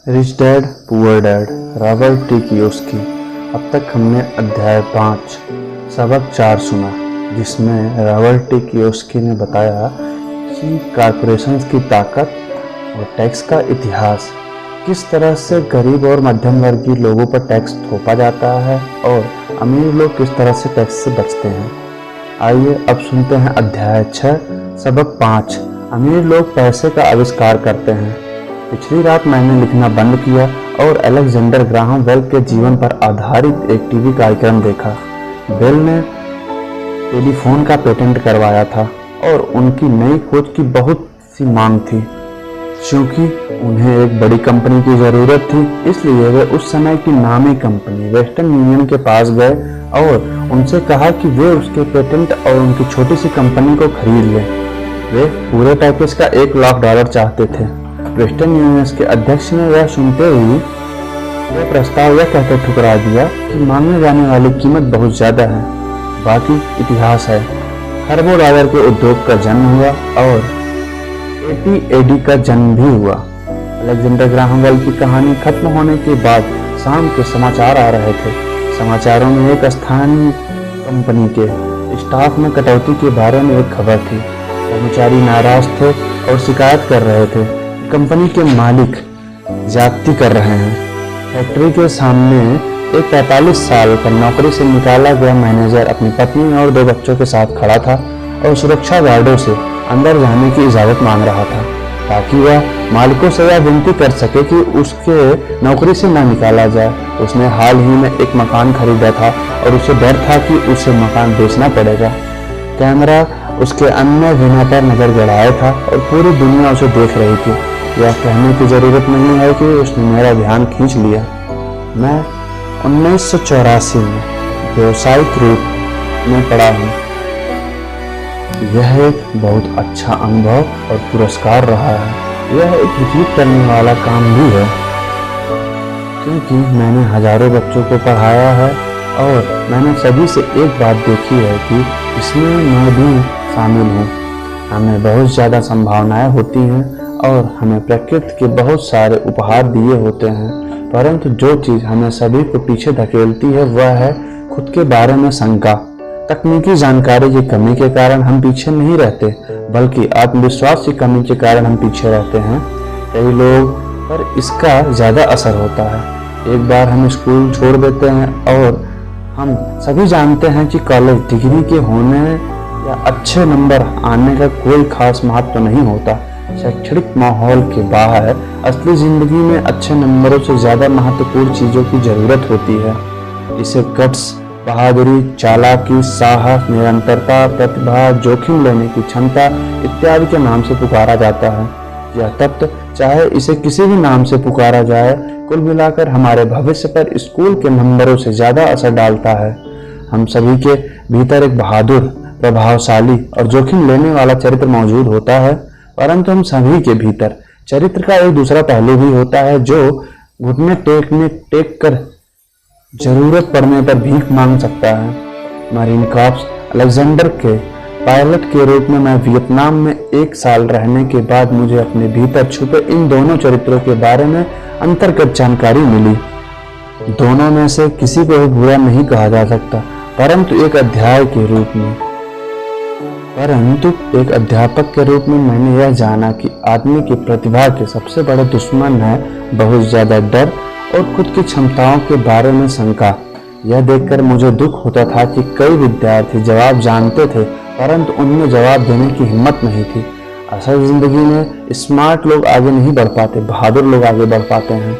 Rich dad poor dad Robert T Kiyosaki. अब तक हमने अध्याय 5 सबक 4 सुना, जिसमें रॉबर्ट टी कियोसाकी ने बताया कि कॉरपोरेशंस की ताकत और टैक्स का इतिहास, किस तरह से गरीब और मध्यम वर्गीय लोगों पर टैक्स थोपा जाता है और अमीर लोग किस तरह से टैक्स से बचते हैं। आइए अब सुनते हैं अध्याय 6 सबक 5 अमीर लोग पैसे का आविष्कार करते हैं। पिछली रात मैंने लिखना बंद किया और अलेक्जेंडर ग्राहम बेल के जीवन पर आधारित एक टीवी कार्यक्रम देखा। बेल ने टेलीफोन का पेटेंट करवाया था और उनकी नई खोज की बहुत सी मांग थी। क्योंकि उन्हें एक बड़ी कंपनी की जरूरत थी, इसलिए वे उस समय की नामी कंपनी वेस्टर्न यूनियन के पास गए और उनसे कहा कि वे उसके पेटेंट और उनकी छोटी सी कंपनी को खरीद लें। वे पूरे पैकेज का $1,00,000 चाहते थे। वेस्टर्न यूनियन के अध्यक्ष ने यह सुनते ही यह प्रस्ताव यह कहकर ठुकरा दिया कि मांगने जाने वाली कीमत बहुत ज्यादा है। बाकी इतिहास है। खरबों डॉलर के उद्योग का जन्म हुआ और 80 AD का जन्म भी हुआ। अलेक्जेंडर ग्राहम बेल की कहानी खत्म होने के बाद शाम के समाचार आ रहे थे। समाचारों में एक स्थानीय कंपनी के स्टाफ में कटौती के बारे में एक खबर थी। कर्मचारी नाराज थे और शिकायत कर रहे थे। कंपनी के मालिक ज्यादती कर रहे हैं। फैक्ट्री के सामने एक 45 साल का नौकरी से निकाला गया मैनेजर अपनी पत्नी और 2 बच्चों के साथ खड़ा था और सुरक्षा गार्डों से अंदर जाने की इजाजत मांग रहा था, ताकि वह मालिकों से यह विनती कर सके कि उसके नौकरी से न निकाला जाए। उसने हाल ही में एक मकान खरीदा था और उसे डर था कि उसे मकान बेचना पड़ेगा। कैमरा उसके अन्य विना पर नजर गड़ाया था और पूरी दुनिया उसे देख रही थी। यह कहने की जरूरत नहीं है कि उसने मेरा ध्यान खींच लिया। मैं 1984 में व्यावसायिक रूप में पढ़ा हूँ। यह एक बहुत अच्छा अनुभव और पुरस्कार रहा है। यह एक विचलित करने वाला काम भी है, क्योंकि मैंने हजारों बच्चों को पढ़ाया है और मैंने सभी से एक बात देखी है कि इसमें मैं भी शामिल हूँ। हमें बहुत ज़्यादा संभावनाएं होती हैं और हमें प्रकृति के बहुत सारे उपहार दिए होते हैं, परंतु जो चीज़ हमें सभी को पीछे धकेलती है वह है खुद के बारे में शंका। तकनीकी जानकारी की कमी के कारण हम पीछे नहीं रहते, बल्कि आत्मविश्वास की कमी के कारण हम पीछे रहते हैं। कई लोग पर इसका ज़्यादा असर होता है। एक बार हम स्कूल छोड़ देते हैं और हम सभी जानते हैं कि कॉलेज डिग्री के होने या अच्छे नंबर आने का कोई खास महत्व नहीं होता। शैक्षणिक माहौल के बाहर असली जिंदगी में अच्छे नंबरों से ज्यादा महत्वपूर्ण चीजों की जरूरत होती है। इसे गट्स, बहादुरी, चालाकी, साहस, निरंतरता, प्रतिभा, जोखिम लेने की क्षमता इत्यादि के नाम से पुकारा जाता है। यह तत्व, चाहे इसे किसी भी नाम से पुकारा जाए, कुल मिलाकर हमारे भविष्य पर स्कूल के नंबरों से ज्यादा असर डालता है। हम सभी के भीतर एक बहादुर, प्रभावशाली और जोखिम लेने वाला चरित्र मौजूद होता है, परंतु हम सभी के भीतर चरित्र का एक दूसरा पहलू भी होता है, जो घुटने टेक कर जरूरत पड़ने पर भीख मांग सकता है। मरीन कॉर्प्स अलेक्जेंडर के पायलट के रूप में मैं वियतनाम में 1 साल रहने के बाद मुझे अपने भीतर छुपे इन दोनों चरित्रों के बारे में अंतर्गत जानकारी मिली। दोनों में से किसी को भी बुरा नहीं कहा जा सकता, परंतु एक अध्यापक के रूप में मैंने यह जाना कि आदमी की प्रतिभा के सबसे बड़े दुश्मन है बहुत ज्यादा डर और खुद की क्षमताओं के बारे में शंका। यह देखकर मुझे दुख होता था कि कई विद्यार्थी जवाब जानते थे, परंतु उनमें जवाब देने की हिम्मत नहीं थी। असल जिंदगी में स्मार्ट लोग आगे नहीं बढ़ पाते, बहादुर लोग आगे बढ़ पाते हैं।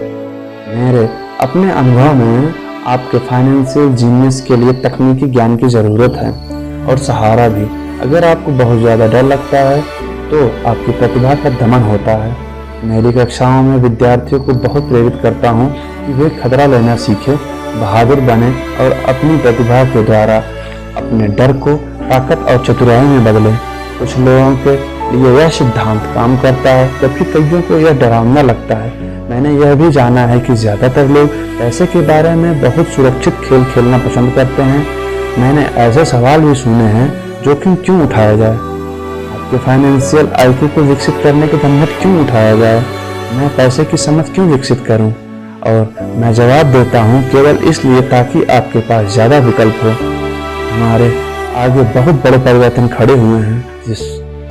मेरे अपने अनुभव में आपके फाइनेंशियल जीनियस के लिए तकनीकी ज्ञान की जरूरत है और सहारा भी। अगर आपको बहुत ज़्यादा डर लगता है तो आपकी प्रतिभा का दमन होता है। मेरी कक्षाओं में विद्यार्थियों को बहुत प्रेरित करता हूँ कि वे खतरा लेना सीखें, बहादुर बने और अपनी प्रतिभा के द्वारा अपने डर को ताकत और चतुराई में बदलें। कुछ लोगों के लिए यह सिद्धांत काम करता है, जबकि कईयों को यह डरावना लगता है। मैंने यह भी जाना है कि ज़्यादातर लोग पैसे के बारे में बहुत सुरक्षित खेल खेलना पसंद करते हैं। मैंने ऐसे सवाल भी सुने हैं, जोखिम क्यों उठाया जाए? आपके फाइनेंशियल IQ को विकसित करने की झंझट क्यों उठाया जाए? मैं पैसे की समझ क्यों विकसित करूं? और मैं जवाब देता हूं केवल इसलिए ताकि आपके पास ज़्यादा विकल्प हो। हमारे आगे बहुत बड़े परिवर्तन खड़े हुए हैं। जिस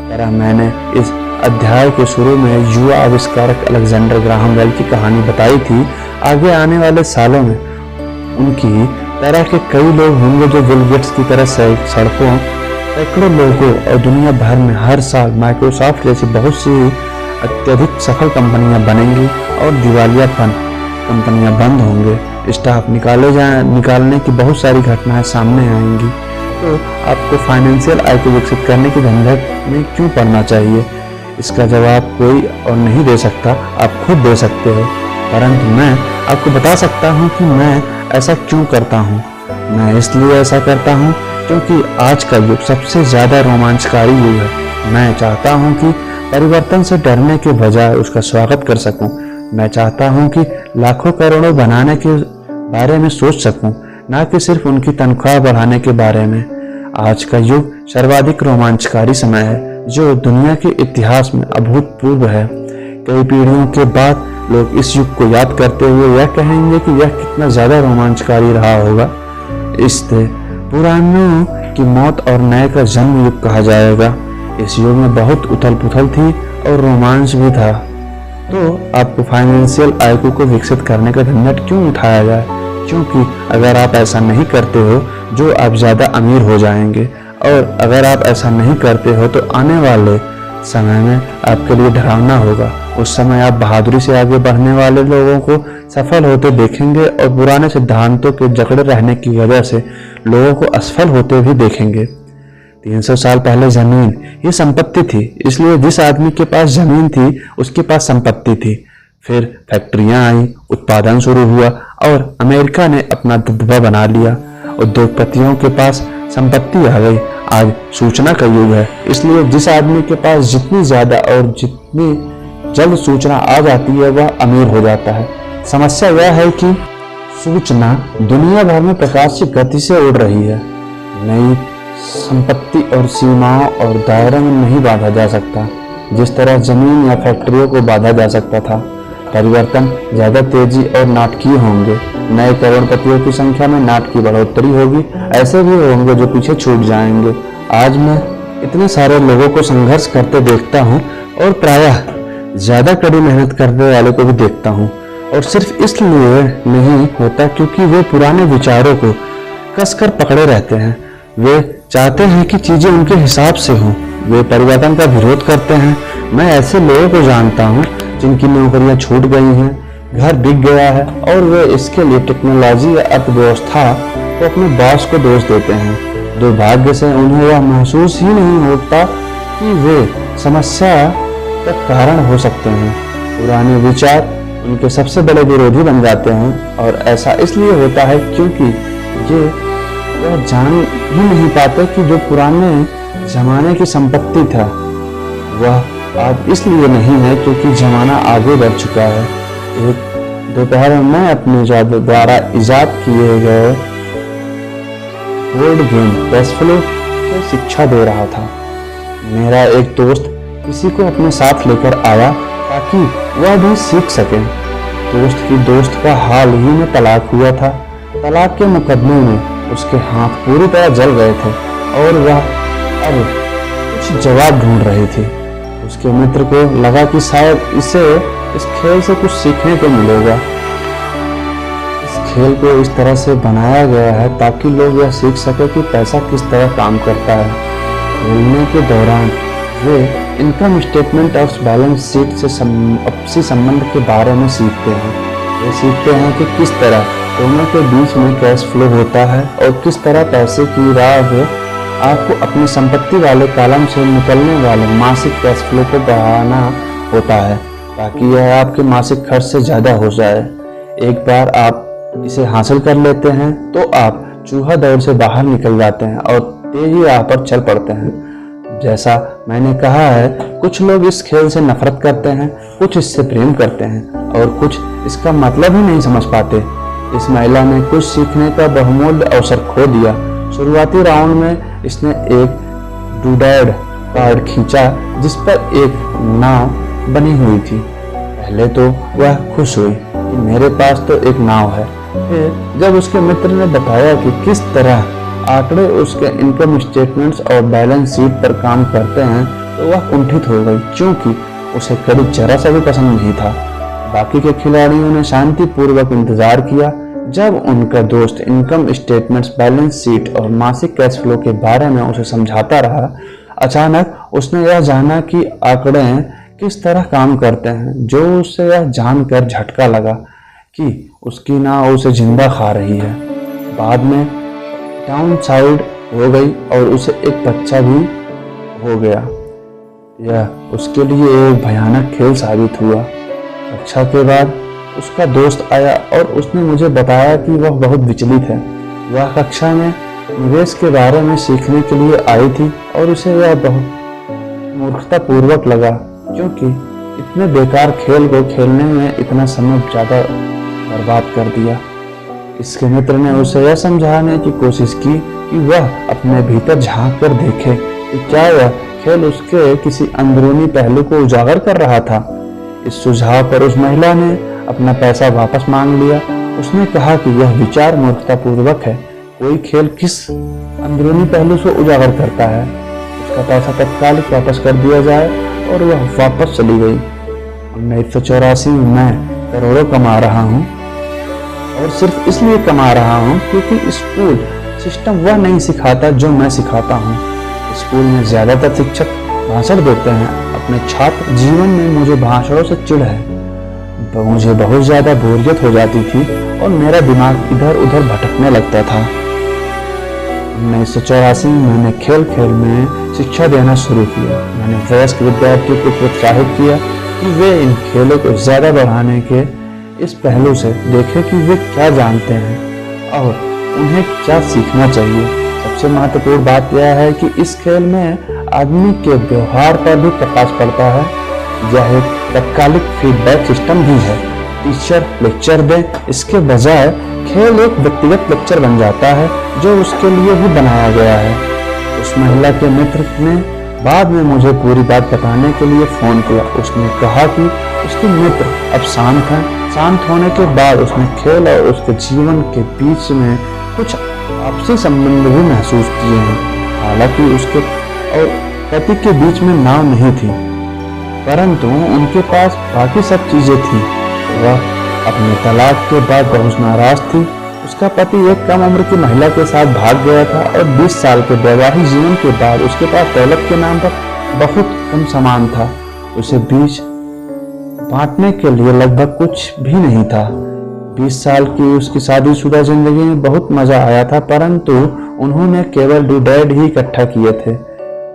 तरह मैंने इस अध्याय के शुरू में युवा आविष्कारक अलेक्जेंडर ग्राहम बेल की कहानी बताई थी, आगे आने वाले सालों में उनकी तरह के कई लोग होंगे जो बिल गेट्स की तरह सड़कों सैकड़ों लोगों और दुनिया भर में हर साल माइक्रोसॉफ्ट जैसी बहुत सी अत्यधिक सफल कंपनियां बनेंगी और दिवालियापन कंपनियां बंद होंगे। स्टाफ निकालने की बहुत सारी घटनाएं सामने आएंगी। तो आपको फाइनेंशियल आय को विकसित करने की झंझट में क्यों पड़ना चाहिए? इसका जवाब कोई और नहीं दे सकता, आप खुद दे सकते हो। परंतु मैं आपको बता सकता हूँ कि मैं ऐसा क्यों करता हूँ। मैं इसलिए ऐसा करता हूँ क्योंकि आज का युग सबसे ज़्यादा रोमांचकारी युग है। मैं चाहता हूँ कि परिवर्तन से डरने के बजाय उसका स्वागत कर सकूं। मैं चाहता हूं कि लाखों करोड़ों बनाने के बारे में सोच सकूं, ना कि सिर्फ उनकी तनख्वाह बढ़ाने के बारे में। आज का युग सर्वाधिक रोमांचकारी समय है जो दुनिया के इतिहास में अभूतपूर्व है। कई पीढ़ियों के बाद लोग इस युग को याद करते हुए यह कहेंगे कि यह कितना ज्यादा रोमांचकारी रहा होगा। इससे पुरानों की मौत और नए का जन्म युग कहा जाएगा। इस युग में बहुत उथल पुथल थी और रोमांच भी था। तो आपको फाइनेंशियल आईक्यू को विकसित करने का झंझट क्यों उठाया जाए? क्योंकि अगर आप ऐसा नहीं करते हो जो आप ज़्यादा अमीर हो जाएंगे, और अगर आप ऐसा नहीं करते हो तो आने वाले समय में आपके लिए डरावना होगा। उस समय आप बहादुरी से आगे बढ़ने वाले लोगों को सफल होते देखेंगे और पुराने सिद्धांतों के जकड़े रहने की वजह से लोगों को असफल होते भी देखेंगे। 300 साल पहले जमीन ये संपत्ति थी, इसलिए जिस आदमी के पास जमीन थी उसके पास संपत्ति थी। फिर फैक्ट्रियां आई, उत्पादन शुरू हुआ और अमेरिका ने अपना दबदबा बना लिया। उद्योगपतियों के पास संपत्ति आ गई। आज सूचना का युग है, इसलिए जिस आदमी के पास जितनी ज्यादा और जितनी जल्द सूचना आ जाती है वह अमीर हो जाता है। समस्या यह है कि सूचना दुनिया भर में प्रकाश की गति से उड़ रही है। नई संपत्ति और सीमाओं और दायरे में नहीं बांधा जा सकता, जिस तरह जमीन या फैक्ट्रियों को बांधा जा सकता था। परिवर्तन ज्यादा तेजी और नाटकीय होंगे। नए करोड़पतियों की संख्या में नाटकीय बढ़ोतरी होगी। ऐसे भी होंगे जो पीछे छूट जाएंगे। आज मैं इतने सारे लोगों को संघर्ष करते देखता हूँ और प्रायः ज्यादा कड़ी मेहनत करने वाले को भी देखता हूँ, और सिर्फ इसलिए नहीं होता क्योंकि वे पुराने विचारों को कसकर पकड़े रहते हैं। वे चाहते हैं कि चीजें उनके हिसाब से हों। वे परिवर्तन का विरोध करते हैं। मैं ऐसे लोगों को जानता हूँ जिनकी नौकरियां छूट गई हैं, घर बिक गया है, और वे इसके लिए टेक्नोलॉजी या अर्थव्यवस्था को अपने बॉस को दोष देते हैं। दुर्भाग्य से उन्हें यह महसूस ही नहीं होता कि वे समस्या का कारण हो सकते हैं। पुराने विचार उनके सबसे बड़े विरोधी बन जाते हैं, और ऐसा इसलिए होता है क्योंकि वह जान ही नहीं पाते कि जो पुराने जमाने की संपत्ति था वह अब इसलिए नहीं है क्योंकि जमाना आगे बढ़ चुका है। एक दोपहर में मैं अपने द्वारा इजाद किए गए बोर्ड गेम कैश फ्लो को शिक्षा दे रहा था। मेरा एक दोस्त किसी को अपने साथ लेकर आया ताकि वह भी सीख सके। दोस्त की दोस्त का हाल ही में तलाक हुआ था। तलाक के मुकदमे में उसके हाथ पूरी तरह जल गए थे और वह अब कुछ जवाब ढूंढ रही थी। उसके मित्र को लगा कि शायद इसे इस खेल से कुछ सीखने को मिलेगा। इस खेल को इस तरह से बनाया गया है ताकि लोग यह सीख सके कि पैसा किस तरह काम करता है। खेलने के दौरान वे इनकम स्टेटमेंट और बैलेंस शीट से आपसी संबंध के बारे में सीखते हैं। वे सीखते हैं कि किस तरह दोनों के बीच में कैश फ्लो होता है और किस तरह पैसे की राह आपको अपनी संपत्ति वाले कॉलम से निकलने वाले मासिक कैश फ्लो को बढ़ाना होता है ताकि यह आपके मासिक खर्च से ज़्यादा हो जाए। एक बार आप इसे हासिल कर लेते हैं तो आप चूहा दौड़ से बाहर निकल जाते हैं और तेजी राह पर चल पड़ते हैं। जैसा मैंने कहा है, कुछ लोग इस खेल से नफरत करते हैं, कुछ इससे प्रेम करते हैं और कुछ इसका मतलब ही नहीं समझ पाते। इस महिला ने कुछ सीखने का बहुमूल्य अवसर खो दिया। शुरुआती राउंड में इसने एक डूडैड कार्ड खींचा जिस पर एक नाव बनी हुई थी। पहले तो वह खुश हुई कि मेरे पास तो एक नाव है। फिर जब उसके मित्र ने बताया कि किस तरह आंकड़े उसके इनकम स्टेटमेंट्स और बैलेंस शीट पर काम करते हैं, तो वह कुंठित हो गई, क्योंकि उसे करीब जरा सा भी पसंद नहीं था। बाकी के खिलाड़ियों ने शांतिपूर्वक इंतजार किया। जब उनका दोस्त इनकम स्टेटमेंट्स, बैलेंस शीट और मासिक कैश फ्लो के बारे में उसे समझाता रहा, अचानक उसने यह जाना कि आंकड़े किस तरह काम करते हैं, जो उसे यह जानकर झटका लगा कि उसकी नाव उसे जिंदा खा रही है। बाद में डाउन साइड हो गई और उसे एक बच्चा भी हो गया। यह उसके लिए एक भयानक खेल साबित हुआ। कक्षा के बाद उसका दोस्त आया और उसने मुझे बताया कि वह बहुत विचलित है। वह कक्षा में निवेश के बारे में सीखने के लिए आई थी और उसे यह बहुत मूर्खतापूर्वक लगा, क्योंकि इतने बेकार खेल को खेलने में इतना समय ज़्यादा बर्बाद कर दिया। इसके मित्र ने उसे यह समझाने की कोशिश की कि वह अपने भीतर झांक कर देखे कि क्या यह खेल उसके किसी अंदरूनी पहलू को उजागर कर रहा था। इस सुझाव पर उस महिला ने अपना पैसा वापस मांग लिया। उसने कहा कि यह विचार मूर्खतापूर्वक है। कोई खेल किस अंदरूनी पहलू से उजागर करता है? उसका पैसा तत्कालिक वापस कर दिया जाए, और वह वापस चली गई। 1984 में मैं करोड़ों कमा रहा हूँ, और सिर्फ इसलिए कमा रहा हूँ क्योंकि स्कूल सिस्टम वह नहीं सिखाता जो मैं सिखाता हूँ। स्कूल में ज्यादातर शिक्षक भाषण देते हैं। अपने छात्र जीवन में मुझे भाषणों से चिढ़ है। मुझे बहुत ज्यादा बोरियत हो जाती थी और मेरा दिमाग इधर उधर भटकने लगता था। 1984 में मैंने खेल खेल में शिक्षा देना शुरू किया। मैंने वयस्क विद्यार्थियों को प्रोत्साहित किया कि वे इन खेलों को ज्यादा बढ़ाने के इस पहलू से देखें कि वे क्या जानते हैं और उन्हें क्या सीखना चाहिए। सबसे महत्वपूर्ण बात यह है कि इस खेल में आदमी के व्यवहार पर भी प्रकाश पड़ता है। यह एक तत्कालिक फीडबैक सिस्टम भी है। टीचर लेक्चर दे, इसके बजाय खेल एक व्यक्तिगत लेक्चर बन जाता है जो उसके लिए ही बनाया गया है। उस महिला के मित्र ने बाद में मुझे पूरी बात बताने के लिए फोन किया। उसने कहा कि उसके मित्र अब शांत हैं। शांत होने के बाद उसने खेल और उसके जीवन के बीच में कुछ आपसी संबंध भी महसूस किए हैं। हालांकि उसके और पति के बीच में नाव नहीं थी, परंतु उनके पास बाकी सब चीजें थी। वह अपने तलाक के बाद बहुत नाराज थी। उसका पति एक कम उम्र की महिला के साथ भाग गया था और 20 साल के वैवाहिक जीवन के बाद उसके पास दौलत के नाम पर बहुत कम सामान था। उसे बीच बांटने के लिए लगभग कुछ भी नहीं था। 20 साल की उसकी शादीशुदा जिंदगी में बहुत मजा आया था, परंतु उन्होंने केवल डूडैड ही इकट्ठा किए थे।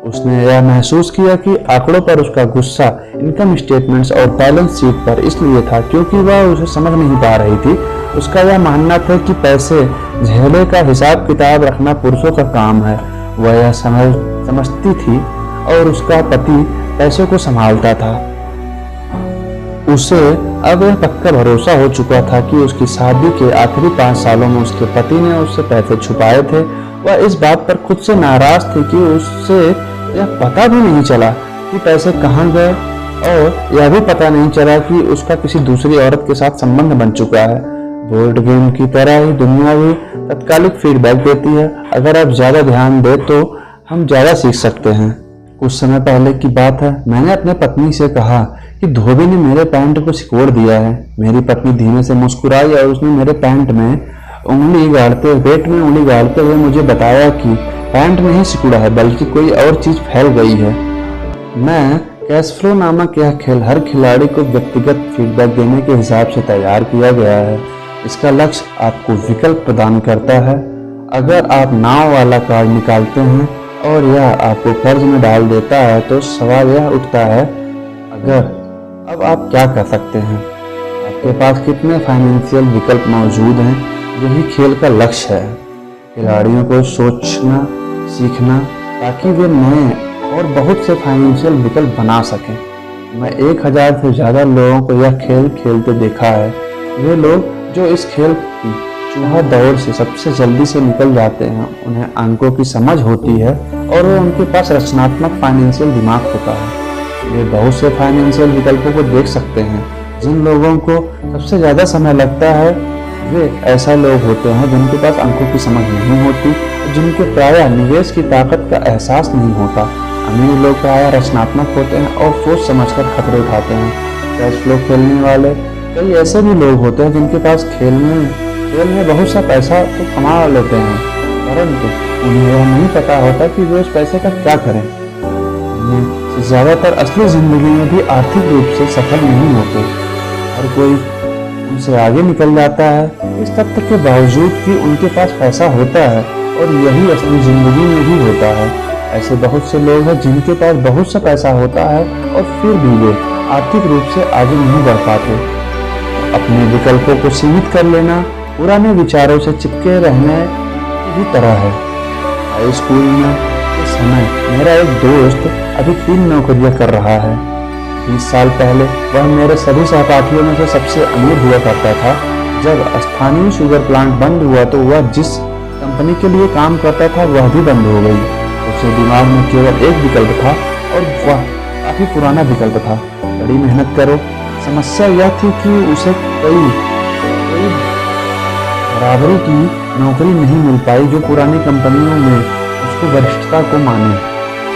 उसने यह महसूस किया कि आंकड़ों पर उसका गुस्सा इनकम स्टेटमेंट्स और बैलेंस शीट पर इसलिए था क्योंकि वह उसे समझ नहीं पा रही थी। उसका यह मानना था कि पैसे झेले का हिसाब किताब रखना पुरुषों का काम है। वह यह समझती थी और उसका पति पैसों को संभालता था। उसे अब यह पक्का भरोसा हो चुका था कि उसकी शादी के आखिरी 5 सालों में उसके पति ने उससे पैसे छुपाए थे। वह इस बात पर खुद से नाराज थी कि उससे यह पता भी नहीं चला कि पैसे कहाँ गए, और यह भी पता नहीं चला कि उसका किसी दूसरी औरत के साथ संबंध बन चुका है। बोर्ड गेम की तरह ही दुनिया भी तत्कालिक फीडबैक देती है। अगर आप ज्यादा ध्यान दें तो हम ज्यादा सीख सकते हैं। कुछ समय पहले की बात है। मैंने अपने पत्नी से कहा कि धोबी ने मेरे पैंट को सिकोड़ दिया है। मेरी पत्नी धीमे से मुस्कुराई और उसने मेरे पैंट में पेट में उंगली गाड़ते हुए मुझे बताया कि पैंट नहीं सिकुड़ा है, बल्कि कोई और चीज फैल गई है। मैं कैश फ्लो नामक यह खेल हर खिलाड़ी को व्यक्तिगत फीडबैक देने के हिसाब से तैयार किया गया है। इसका लक्ष्य आपको विकल्प प्रदान करता है। अगर आप नाव वाला कार्ड निकालते हैं और यह आपको कर्ज में डाल देता है, तो सवाल यह उठता है, अब आप क्या कर सकते हैं? आपके पास कितने फाइनेंशियल विकल्प मौजूद हैं? यही खेल का लक्ष्य है। खिलाड़ियों को सोचना सीखना ताकि वे नए और बहुत से फाइनेंशियल विकल्प बना सकें। मैं 1000 से ज्यादा लोगों को यह खेल खेलते देखा है। वे लोग जो इस खेल की चूहा दौड़ से सबसे जल्दी से निकल जाते हैं, उन्हें अंकों की समझ होती है और वे उनके पास रचनात्मक फाइनेंशियल दिमाग होता है। वे बहुत से फाइनेंशियल विकल्पों को देख सकते हैं जिन लोगों को सबसे ज़्यादा समय लगता है वे ऐसा लोग होते हैं जिनके पास अंकों की समझ नहीं होती, जिनके प्रायः निवेश की ताकत का एहसास नहीं होता। अमीर लोग प्रायः रचनात्मक होते हैं और सोच समझकर खतरे उठाते हैं। कैश फ्लो खेलने वाले कई ऐसे भी लोग होते हैं जिनके पास खेल में बहुत सा पैसा तो कमा लेते हैं, परंतु उन्हें यह नहीं पता होता कि वे उस पैसे का क्या करें। ज़्यादातर असली जिंदगी में भी आर्थिक रूप से सफल नहीं होते। हर कोई उनसे आगे निकल जाता है इस तथ्य के बावजूद कि उनके पास पैसा होता है, और यही असली जिंदगी में भी होता है। ऐसे बहुत से लोग हैं जिनके पास बहुत सा पैसा होता है और फिर भी वे आर्थिक रूप से आगे नहीं बढ़ पाते। अपने विकल्पों को सीमित कर लेना पुराने विचारों से चिपके रहने की तरह है। हाई स्कूल में के समय मेरा एक दोस्त अभी 3 नौकरियां कर रहा है। 20 साल पहले वह मेरे सभी सहपाठियों में से सबसे अमीर हुआ करता था। जब स्थानीय शुगर प्लांट बंद हुआ तो वह जिस कंपनी के लिए काम करता था वह भी बंद हो गई। उसके दिमाग में केवल एक विकल्प था और वह काफी पुराना विकल्प था, कड़ी मेहनत करो। समस्या यह थी कि उसे कोई बराबरी की नौकरी नहीं मिल पाई जो पुरानी कंपनियों में उसको वरिष्ठता को माने।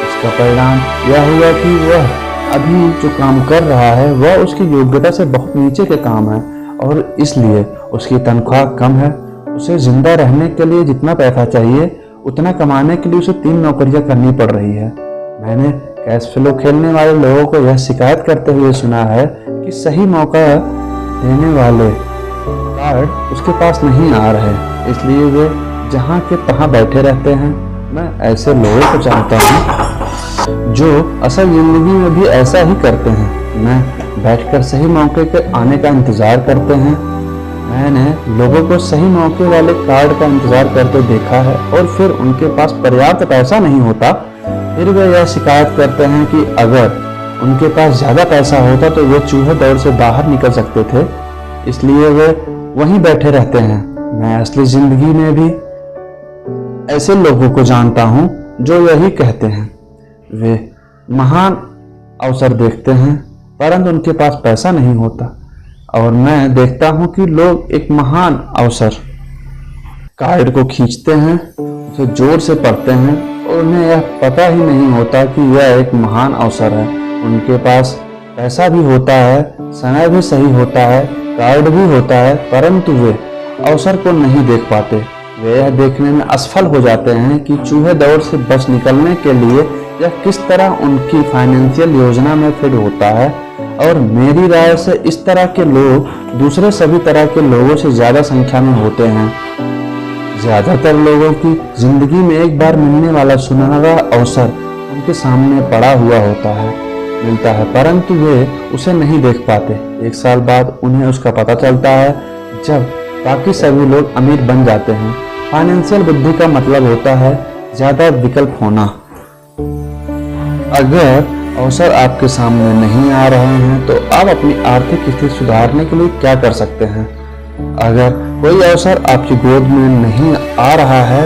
इसका परिणाम यह हुआ कि वह अभी जो काम कर रहा है वह उसकी योग्यता से बहुत नीचे के काम है, और इसलिए उसकी तनख्वाह कम है। उसे जिंदा रहने के लिए जितना पैसा चाहिए उतना कमाने के लिए उसे 3 नौकरियां करनी पड़ रही है। मैंने कैश फ्लो खेलने वाले लोगों को यह शिकायत करते हुए सुना है कि सही मौका देने वाले कार्ड उसके पास नहीं आ रहे, इसलिए वे जहां के तहां बैठे रहते हैं। मैं ऐसे लोगों को चाहता हूं जो असल जिंदगी में भी ऐसा ही करते हैं। मैं बैठकर सही मौके के आने का इंतजार करते हैं। मैंने लोगों को सही मौके वाले कार्ड का इंतजार करते देखा है, और फिर उनके पास पर्याप्त पैसा नहीं होता। फिर वे यह शिकायत करते हैं कि अगर उनके पास ज्यादा पैसा होता तो वे चूहे दौड़ से बाहर निकल सकते थे, इसलिए वे वहीं बैठे रहते हैं। मैं असली जिंदगी में भी ऐसे लोगों को जानता हूं जो यही कहते हैं। वे महान अवसर देखते हैं परंतु उनके पास पैसा नहीं होता, और मैं देखता हूं कि लोग एक महान अवसर कार्ड को खींचते हैं, उसे जोर से पढ़ते हैं और उन्हें यह पता ही नहीं होता कि यह एक महान अवसर है। उनके पास पैसा भी होता है, समय भी सही होता है, कार्ड भी होता है, परंतु वे अवसर को नहीं देख पाते। वे यह देखने में असफल हो जाते हैं कि चूहे दौड़ से बच निकलने के लिए यह किस तरह उनकी फाइनेंशियल योजना में फिट होता है। और मेरी राय से इस तरह के लोग दूसरे सभी तरह के लोगों से ज्यादा संख्या में होते हैं। ज्यादातर लोगों की जिंदगी में एक बार मिलने वाला सुनहरा अवसर उनके सामने पड़ा हुआ मिलता है, परंतु वे उसे नहीं देख पाते। 1 साल बाद उन्हें उसका पता चलता है जब बाकी सभी लोग अमीर बन जाते हैं। फाइनेंशियल बुद्धि का मतलब होता है ज्यादा विकल्प होना। अगर अवसर आपके सामने नहीं आ रहे हैं तो आप अपनी आर्थिक स्थिति सुधारने के लिए क्या कर सकते हैं? अगर कोई अवसर आपकी गोद में नहीं आ रहा है,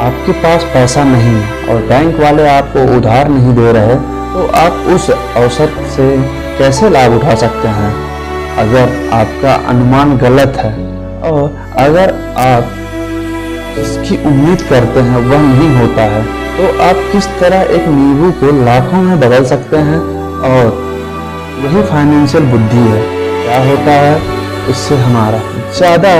आपके पास पैसा नहीं और बैंक वाले आपको उधार नहीं दे रहे, तो आप उस अवसर से कैसे लाभ उठा सकते हैं? अगर आपका अनुमान गलत है और अगर आप जिसकी उम्मीद करते हैं वह नहीं होता है, तो आप किस तरह एक नींबू को लाखों में बदल सकते हैं? और यही फाइनेंशियल बुद्धि है। क्या होता है इससे हमारा ज्यादा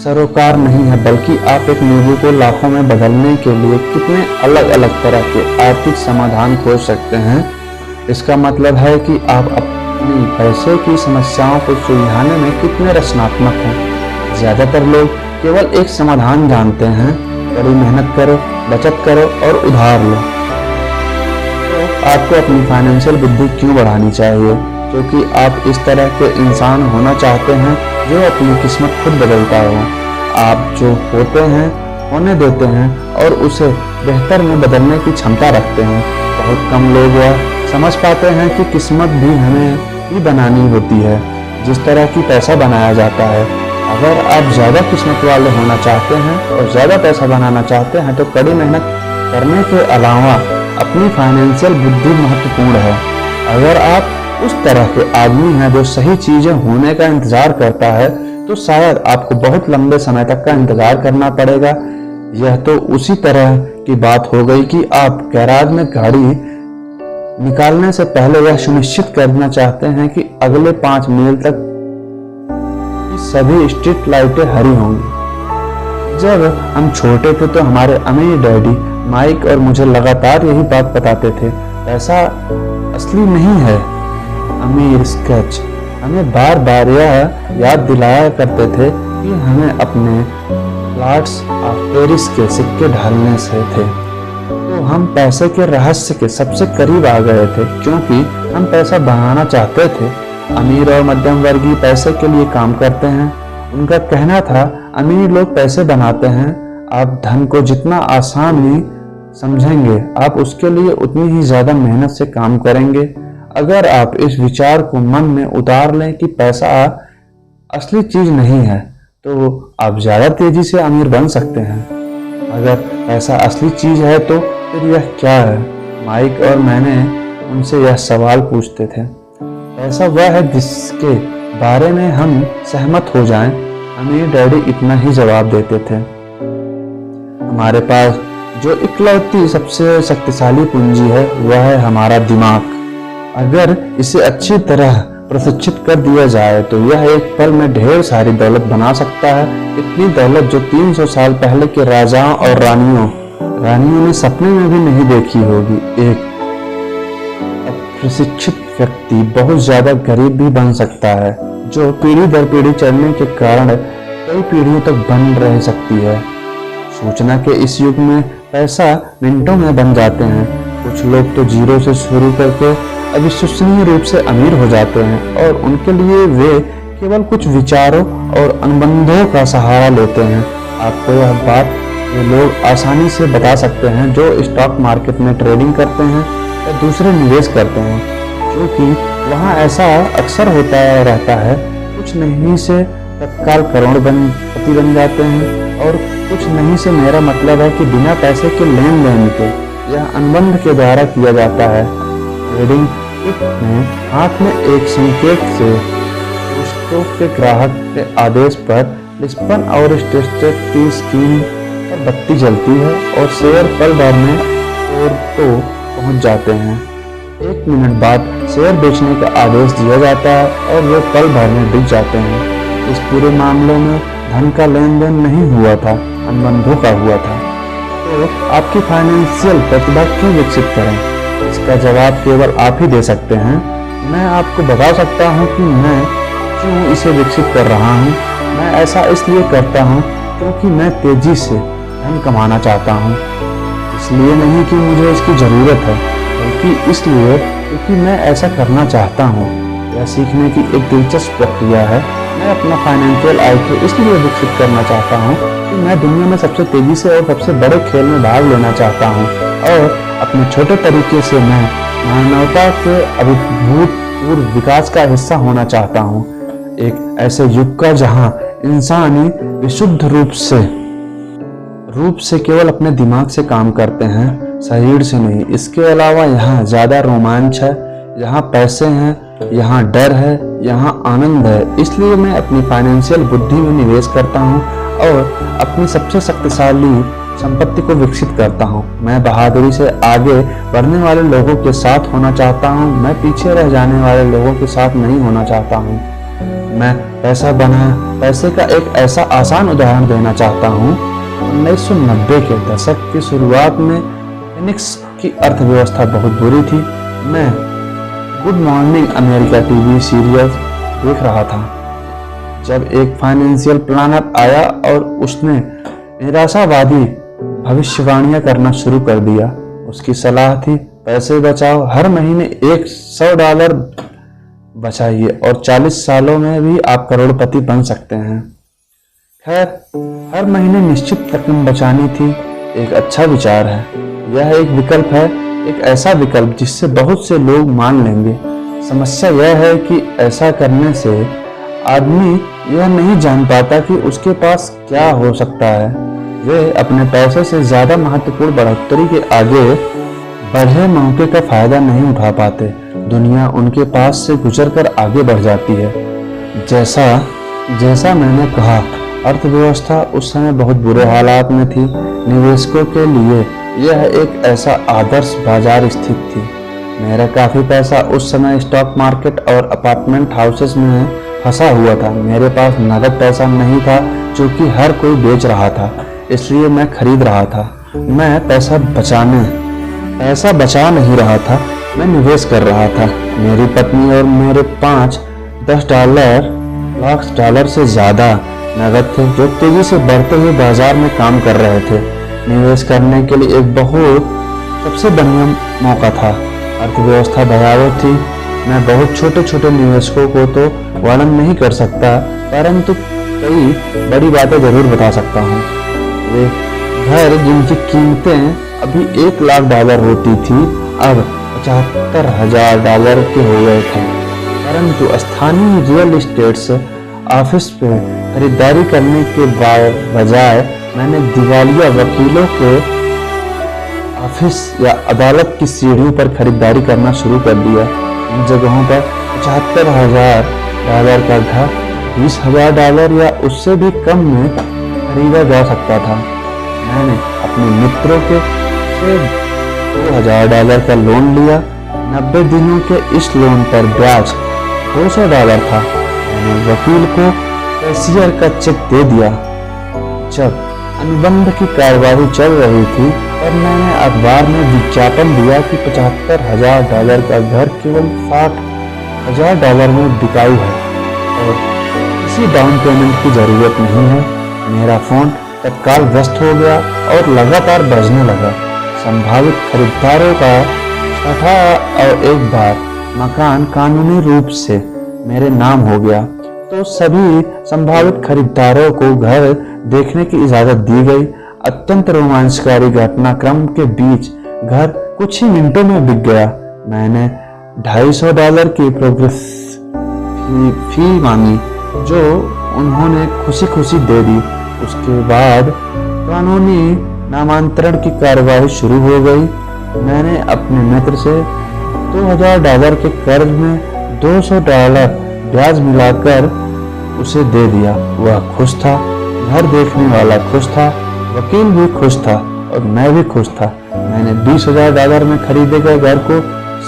सरोकार नहीं है, बल्कि आप एक नींबू को लाखों में बदलने के लिए कितने अलग अलग तरह के आर्थिक समाधान खोज सकते हैं। इसका मतलब है कि आप अपनी पैसे की समस्याओं को सुलझाने में कितने रचनात्मक हैं। ज्यादातर लोग केवल एक समाधान जानते हैं, कड़ी मेहनत करो, बचत करो और उधार लो। तो आपको अपनी फाइनेंशियल बुद्धि क्यों बढ़ानी चाहिए? क्योंकि आप इस तरह के इंसान होना चाहते हैं जो अपनी किस्मत खुद बदलता हो। आप जो होते हैं होने देते हैं और उसे बेहतर में बदलने की क्षमता रखते हैं। बहुत कम लोग वह समझ पाते हैं कि किस्मत भी हमें ही बनानी होती है, जिस तरह की पैसा बनाया जाता है। अगर आप ज़्यादा किस्मत वाले होना चाहते हैं और ज़्यादा पैसा बनाना चाहते हैं तो कड़ी मेहनत करने के अलावा अपनी फाइनेंशियल बुद्धि महत्वपूर्ण है। अगर आप उस तरह के आदमी हैं जो सही चीजें होने का इंतजार करता है, तो शायद आपको बहुत लंबे समय तक का इंतजार करना पड़ेगा। यह तो उसी तरह की बात हो गई कि आप गैराज में गाड़ी निकालने से पहले यह सुनिश्चित करना चाहते हैं कि अगले 5 मील तक की सभी स्ट्रीट लाइटें हरी होंगी। जब हम छोटे थे तो हमारे अमीर डैडी माइक और मुझे लगातार यही बात बताते थे, पैसा असली नहीं है, अमीर स्केच। हमें बार बार यह याद दिलाया करते थे कि हमें अपने फ्लैट्स ऑफ पेरिस के सिक्के ढालने से थे, तो हम पैसे के रहस्य के सबसे करीब आ गए थे, क्योंकि हम पैसा बनाना चाहते थे। अमीर और मध्यम वर्गीय पैसे के लिए काम करते हैं। उनका कहना था, अमीर लोग पैसे बनाते हैं, आप धन को जितना आसानी समझेंगे, आप उसके लिए उतनी ही ज्यादा मेहनत से काम करेंगे। अगर आप इस विचार को मन में उतार लें कि पैसा असली चीज नहीं है, तो आप ज्यादा तेजी से अमीर बन सकते हैं। अगर पैसा असली चीज है तो फिर यह क्या है? माइक और मैंने उनसे यह सवाल पूछते थे। पैसा वह है जिसके बारे में हम सहमत हो जाएं, अमीर डैडी इतना ही जवाब देते थे। हमारे पास जो इकलौती सबसे शक्तिशाली पूंजी है वह है हमारा दिमाग। अगर इसे अच्छी तरह प्रशिक्षित कर दिया जाए तो यह एक पल में ढेर सारी दौलत बना सकता है। इतनी दौलत जो 300 साल पहले के राजाओं और रानियों ने सपने में भी नहीं देखी होगी। एक अप्रशिक्षित व्यक्ति बहुत ज्यादा गरीब भी बन सकता है, जो पीढ़ी दर पीढ़ी चढ़ने के कारण कई पीढ़ियों तक बन रह सकती है। सूचना के इस युग में पैसा मिनटों में बन जाते हैं। कुछ लोग तो जीरो से शुरू करके अविश्वसनीय रूप से अमीर हो जाते हैं, और उनके लिए वे केवल कुछ विचारों और अनुबंधों का सहारा लेते हैं। आपको यह बात वे लोग आसानी से बता सकते हैं जो स्टॉक मार्केट में ट्रेडिंग करते हैं या दूसरे निवेश करते हैं, क्योंकि वहाँ ऐसा अक्सर होता रहता है। कुछ नहीं से तत्काल करोड़पति बन जाते हैं, और कुछ नहीं से मेरा मतलब है कि बिना पैसे के लेन देन के, यह अनुबंध के द्वारा किया जाता है। ट्रेडिंग में हाथ में एक संकेत से स्टॉक के ग्राहक के आदेश पर लिस्पन और स्टेट की स्क्रीन पर बत्ती जलती है और शेयर पल भर में तो पहुंच जाते हैं। 1 मिनट बाद शेयर बेचने का आदेश दिया जाता है और वे पल भर में बिक जाते हैं। इस पूरे मामले में धन का लेन देन नहीं हुआ था, अनुबंधों का हुआ था। तो आपकी फाइनेंशियल प्रतिभा क्यों विकसित करें? इसका जवाब केवल आप ही दे सकते हैं। मैं आपको बता सकता हूं कि मैं क्यों इसे विकसित कर रहा हूं। मैं ऐसा इसलिए करता हूं क्योंकि मैं तेजी से धन कमाना चाहता हूं। इसलिए नहीं कि मुझे इसकी जरूरत है, बल्कि इसलिए क्योंकि मैं ऐसा करना चाहता हूं। यह सीखने की एक दिलचस्प प्रक्रिया है। मैं अपना फाइनेंशियल IQ इसलिए विकसित करना चाहता हूँ कि मैं दुनिया में सबसे तेजी से और सबसे बड़े खेल में भाग लेना चाहता हूँ, और अपने छोटे तरीके से मैं मानवता के अभूतपूर्व विकास का हिस्सा होना चाहता हूँ। एक ऐसे युग का जहाँ इंसानी विशुद्ध रूप से केवल अपने दिमाग से काम करते हैं, शरीर से नहीं। इसके अलावा यहाँ ज्यादा रोमांच है, यहाँ पैसे हैं, यहाँ डर है, यहाँ आनंद है। इसलिए मैं अपनी फाइनेंशियल बुद्धि में निवेश करता हूँ और अपनी सबसे शक्तिशाली संपत्ति को विकसित करता हूँ। मैं बहादुरी से आगे बढ़ने वाले लोगों के साथ होना चाहता हूँ। मैं पीछे रह जाने वाले लोगों के साथ नहीं होना चाहता हूँ। मैं पैसे का एक ऐसा आसान उदाहरण देना चाहता हूँ। 1990 के दशक की शुरुआत में फिनिक्स की अर्थव्यवस्था बहुत बुरी थी। मैं good morning America TV serial देख रहा था जब एक फाइनेंशियल प्लानर आया और उसने निराशावादी भविष्यवाणियां करना शुरू कर दिया। उसकी सलाह थी, पैसे बचाओ, हर महीने $100 बचाइए और 40 सालों में भी आप करोड़पति बन सकते हैं। खैर, हर महीने निश्चित रकम बचानी थी एक अच्छा विचार है। यह एक विकल्प है, एक ऐसा विकल्प जिससे बहुत से लोग मान लेंगे। समस्या यह है कि ऐसा करने से आदमी यह नहीं जान पाता कि उसके पास क्या हो सकता है। वे अपने पैसे से ज्यादा महत्वपूर्ण बढ़ोतरी के आगे बढ़े मौके का फायदा नहीं उठा पाते। दुनिया उनके पास से गुजरकर आगे बढ़ जाती है। जैसा जैसा मैंने कहा, अर्थव्यवस्था उस समय बहुत बुरे हालात में थी। निवेशकों के लिए यह एक ऐसा आदर्श बाजार स्थित थी। मेरा काफ़ी पैसा उस समय स्टॉक मार्केट और अपार्टमेंट हाउसेस में फंसा हुआ था। मेरे पास नगद पैसा नहीं था, जो कि हर कोई बेच रहा था, इसलिए मैं खरीद रहा था। मैं पैसा बचा नहीं रहा था, मैं निवेश कर रहा था। मेरी पत्नी और मेरे पास $10 लाख से ज़्यादा नगद थे, जो तेजी से बढ़ते हुए बाजार में काम कर रहे थे। निवेश करने के लिए एक सबसे बढ़िया मौका था। अर्थव्यवस्था भयावह थी। मैं बहुत छोटे छोटे निवेशकों को तो वर्णन नहीं कर सकता, परंतु कई बड़ी बातें जरूर बता सकता हूँ। वे घर जिनकी कीमतें अभी $1 लाख होती थी, अब $75,000 के हो गए थे। परंतु स्थानीय रियल एस्टेट से ऑफिस पे खरीदारी करने के बजाय मैंने दिवालिया वकीलों के ऑफिस या अदालत की सीढ़ियों पर खरीदारी करना शुरू कर दिया। इन जगहों पर $75,000 का घर $20,000 या उससे भी कम में खरीदा जा सकता था। मैंने अपने मित्रों के से $2,000 का लोन लिया। 90 दिनों के इस लोन पर ब्याज $200 था। मैंने वकील को कैशियर का चेक दे दिया। जब अनुबंध की कार्यवाही चल रही थी, तब मैंने अखबार में विज्ञापन दिया कि $75,000 का घर केवल $60,000 में बिकाऊ है और किसी डाउन पेमेंट की जरूरत नहीं है। मेरा फोन तत्काल व्यस्त हो गया और लगातार बजने लगा। संभावित खरीदारों का छठा और एक बार मकान कानूनी रूप से मेरे नाम हो गया, तो सभी संभावित खरीदारों को घर देखने की इजाजत दी गई। अत्यंत रोमांचकारी घटनाक्रम के बीच घर कुछ ही मिनटों में बिक गया। मैंने $250 की प्रोग्रेस फी मांगी, जो उन्होंने खुशी खुशी दे दी। उसके बाद कानूनी नामांतरण की कार्यवाही शुरू हो गई। मैंने अपने मित्र से $2,000 के कर्ज में $200 ब्याज मिलाकर उसे दे दिया। वह खुश था, घर देखने वाला खुश था, वकील भी खुश था और मैं भी खुश था। मैंने $20,000 में खरीदे गए घर को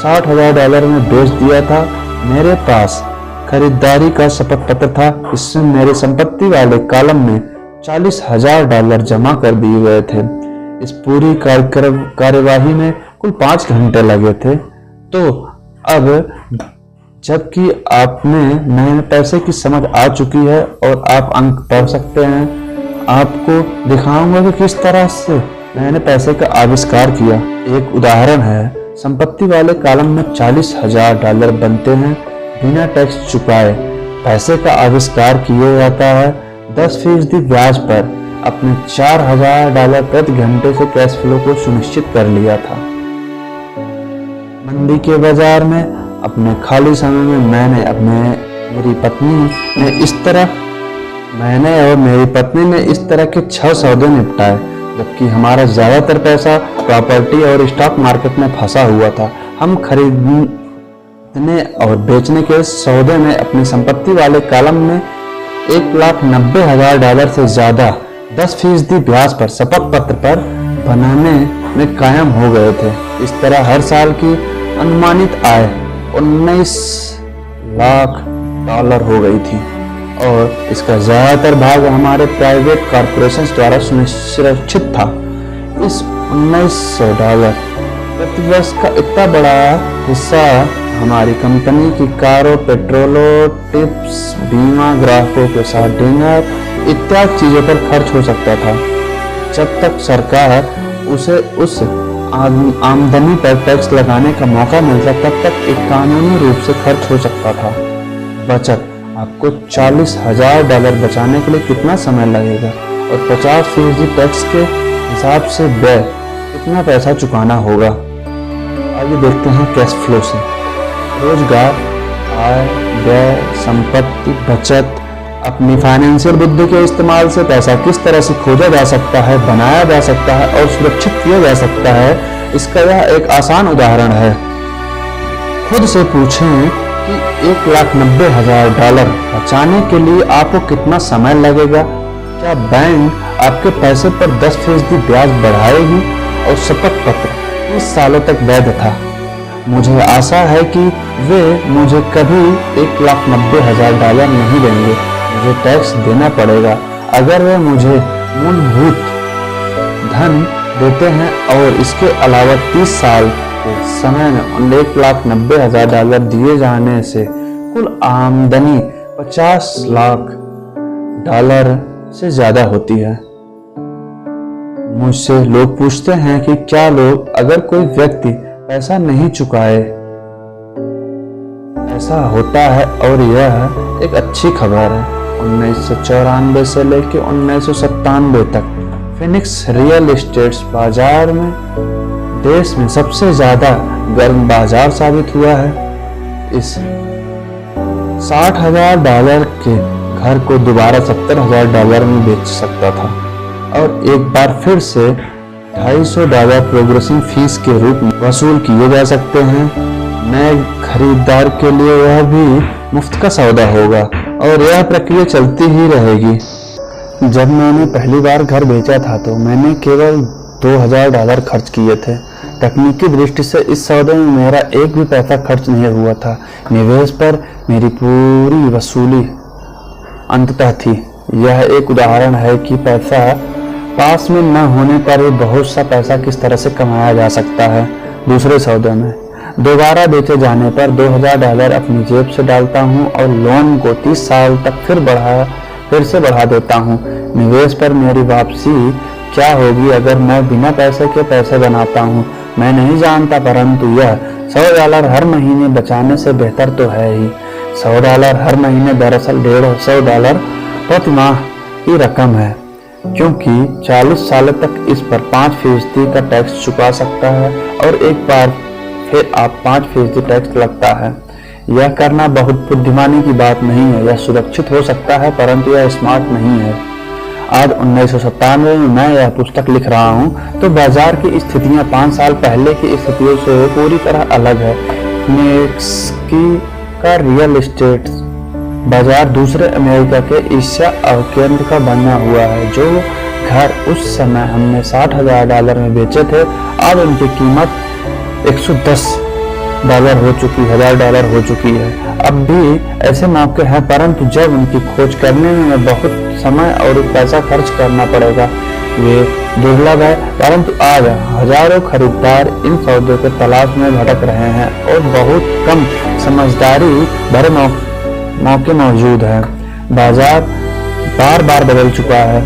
$60,000 में बेच दिया था। मेरे पास खरीदारी का शपथ पत्र था। इसमें मेरे संपत्ति वाले कॉलम में $40,000 जमा कर दिए गए थे। इस पूरी कार्यवाही में कुल 5 घंटे लगे थे। तो अब जबकि मैंने पैसे की समझ आ चुकी है और आप अंक पढ़ सकते हैं, आपको दिखाऊंगा कि किस तरह से मैंने पैसे का आविष्कार किया। एक उदाहरण है, संपत्ति वाले कॉलम में $40,000 बनते हैं बिना टैक्स चुकाए। पैसे का आविष्कार किया जाता है 10% ब्याज पर। अपने $4,000 प्रति घंटे से कैश फ्लो को सुनिश्चित कर लिया था। मंदी के बाजार में अपने खाली समय में मैंने और मेरी पत्नी ने इस तरह के 6 सौदे निपटाए, जबकि हमारा ज्यादातर पैसा प्रॉपर्टी और स्टॉक मार्केट में फंसा हुआ था। हम खरीदने और बेचने के सौदे में अपनी संपत्ति वाले कॉलम में $1,90,000 से ज्यादा 10% ब्याज पर शपथ पत्र पर बनाने में कायम हो गए थे। इस तरह हर साल की अनुमानित आय $19 लाख हो गई थी और इसका ज्यादातर भाग हमारे प्राइवेट कॉर्पोरेशंस द्वारा सुरक्षित था। इस $1900 प्रति वर्ष का इतना बड़ा हिस्सा हमारी कंपनी की कारों, पेट्रोलों, टिप्स, बीमा, ग्राहकों के साथ डिनर इत्यादि चीजों पर खर्च हो सकता था। जब तक सरकार उसे उस आमदनी पर टैक्स लगाने का मौका मिलता, तब तक एक कानूनी रूप से खर्च हो सकता था। बचत आपको $40,000 बचाने के लिए कितना समय लगेगा और 50% टैक्स के हिसाब से व्यय कितना पैसा चुकाना होगा। आगे देखते हैं कैश फ्लो से। रोजगार, आय, व्यय, संपत्ति, बचत। अपनी फाइनेंशियल बुद्धि के इस्तेमाल से पैसा किस तरह से खोजा जा सकता है, बनाया जा सकता है और सुरक्षित किया जा सकता है, इसका यह एक आसान उदाहरण है। खुद से पूछें कि 1,90,000 बचाने के लिए आपको कितना समय लगेगा। क्या बैंक आपके पैसे पर 10% ब्याज बढ़ाएगी? और शपथ पत्र 30 सालों तक वैध था। मुझे आशा है कि वे मुझे कभी 1,90,000 नहीं देंगे। मुझे टैक्स देना पड़ेगा। अगर वे मुझे मूलभूत धन देते हैं और इसके अलावा 30 साल के समय में 1,90,000 दिए जाने से कुल आमदनी 50 लाख डॉलर से ज्यादा होती है। मुझसे लोग पूछते हैं कि क्या लोग अगर कोई व्यक्ति पैसा नहीं चुकाए, ऐसा होता है। और यह एक अच्छी खबर है। 1994 से लेकर 1997 तक फिनिक्स रियल एस्टेट बाजार में देश में सबसे ज्यादा गर्म बाजार साबित हुआ है। इस $60,000 के घर को दोबारा $70,000 में बेच सकता था और एक बार फिर से $250 प्रोग्रेसिंग फीस के रूप में वसूल किए जा सकते हैं। नए खरीदार के लिए यह भी मुफ्त का सौदा होगा और यह प्रक्रिया चलती ही रहेगी। जब मैंने पहली बार घर बेचा था तो मैंने केवल $2,000 खर्च किए थे। तकनीकी दृष्टि से इस सौदे में मेरा एक भी पैसा खर्च नहीं हुआ था। निवेश पर मेरी पूरी वसूली अंततः थी। यह एक उदाहरण है कि पैसा पास में न होने पर भी बहुत सा पैसा किस तरह से कमाया जा सकता है। दूसरे सौदे में दोबारा बेचे जाने पर $2,000 अपनी जेब से डालता हूं और लोन को 30 साल तक फिर से बढ़ा देता हूं। निवेश पर मेरी वापसी क्या होगी अगर मैं बिना पैसे के पैसे बनाता हूं, मैं नहीं जानता, परंतु यह $100 हर महीने बचाने से बेहतर तो है ही। $100 हर महीने दरअसल $150 प्रति माह की रकम है, क्योंकि 40 सालों तक इस पर 5% का टैक्स चुका सकता है और एक बार फिर आप 5% टैक्स लगता है। यह करना बहुत बुद्धिमानी की बात नहीं है। यह सुरक्षित हो सकता है परंतु यह स्मार्ट नहीं है। आज 1997 में मैं यह पुस्तक लिख रहा हूँ तो बाजार की स्थितियाँ 5 साल पहले की स्थितियों से पूरी तरह अलग है। मेक्सिको का रियल एस्टेट बाजार दूसरे अमेरिका के एशिया केंद्र का बना हुआ है। जो घर उस समय हमने $60,000 में बेचे थे, अब उनकी कीमत $110 हो चुकी $1,000 हो चुकी है। अब भी ऐसे मौके हैं परंतु जब उनकी खोज करने में बहुत समय और पैसा खर्च करना पड़ेगा। वे दुर्लभ है परंतु आज हजारों खरीदार इन सौदों के तलाश में भटक रहे हैं और बहुत कम समझदारी भरे मौके मौजूद हैं। बाजार बार बार बदल चुका है।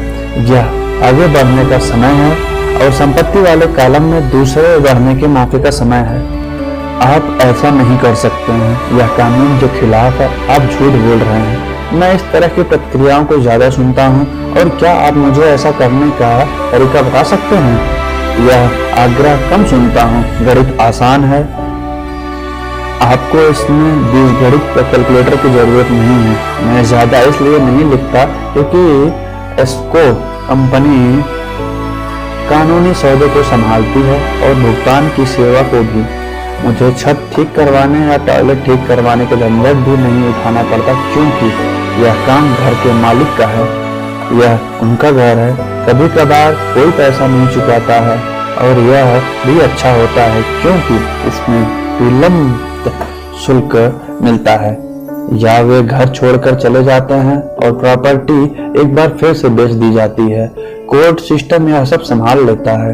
यह आगे बढ़ने का समय है और संपत्ति वाले कॉलम में दूसरे बढ़ने के मौके का समय है। आप ऐसा नहीं कर सकते हैं। यह कानून के खिलाफ है। आप झूठ बोल रहे हैं। मैं इस तरह की प्रतिक्रियाओं को ज्यादा सुनता हूं और क्या आप मुझे ऐसा करने का तरीका बता सकते हैं? यह आग्रह कम सुनता हूं। गणित आसान है। आपको इसमें बीजगणित कैलकुलेटर की जरूरत नहीं है। मैं ज्यादा इसलिए नहीं लिखता क्योंकि एस्को कंपनी कानूनी सौदे को संभालती है और भुगतान की सेवा को भी। मुझे छत ठीक करवाने या टॉयलेट ठीक करवाने के झंझट भी नहीं उठाना पड़ता क्योंकि यह काम घर के मालिक का है। यह उनका घर है। कभी कभार कोई पैसा नहीं चुकाता है और यह भी अच्छा होता है क्योंकि इसमें विलंब शुल्क मिलता है या वे घर छोड़कर चले जाते हैं और प्रॉपर्टी एक बार फिर से बेच दी जाती है। कोर्ट सिस्टम यह सब संभाल लेता है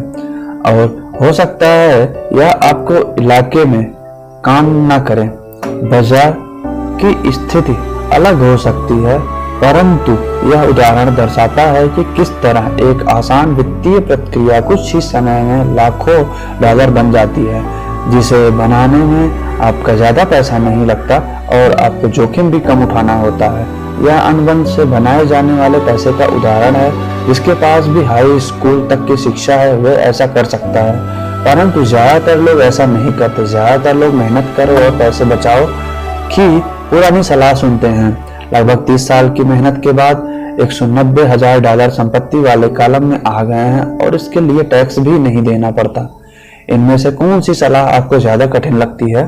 और हो सकता है यह आपको इलाके में काम न करें। बाजार की स्थिति अलग हो सकती है परंतु यह उदाहरण दर्शाता है कि किस तरह एक आसान वित्तीय प्रक्रिया कुछ ही समय में लाखों डॉलर बन जाती है, जिसे बनाने में आपका ज्यादा पैसा नहीं लगता और आपको जोखिम भी कम उठाना होता है। यह अनुबंध से बनाए जाने वाले पैसे का उदाहरण है। जिसके पास भी हाई स्कूल तक की शिक्षा है वह ऐसा कर सकता है, परंतु ज्यादातर लोग ऐसा नहीं करते। ज्यादातर लोग मेहनत करो और पैसे बचाओ की पुरानी सलाह सुनते हैं। लगभग 30 साल की मेहनत के बाद $190,000 संपत्ति वाले कॉलम में आ गए हैं और इसके लिए टैक्स भी नहीं देना पड़ता। इनमें से कौन सी सलाह आपको ज्यादा कठिन लगती है?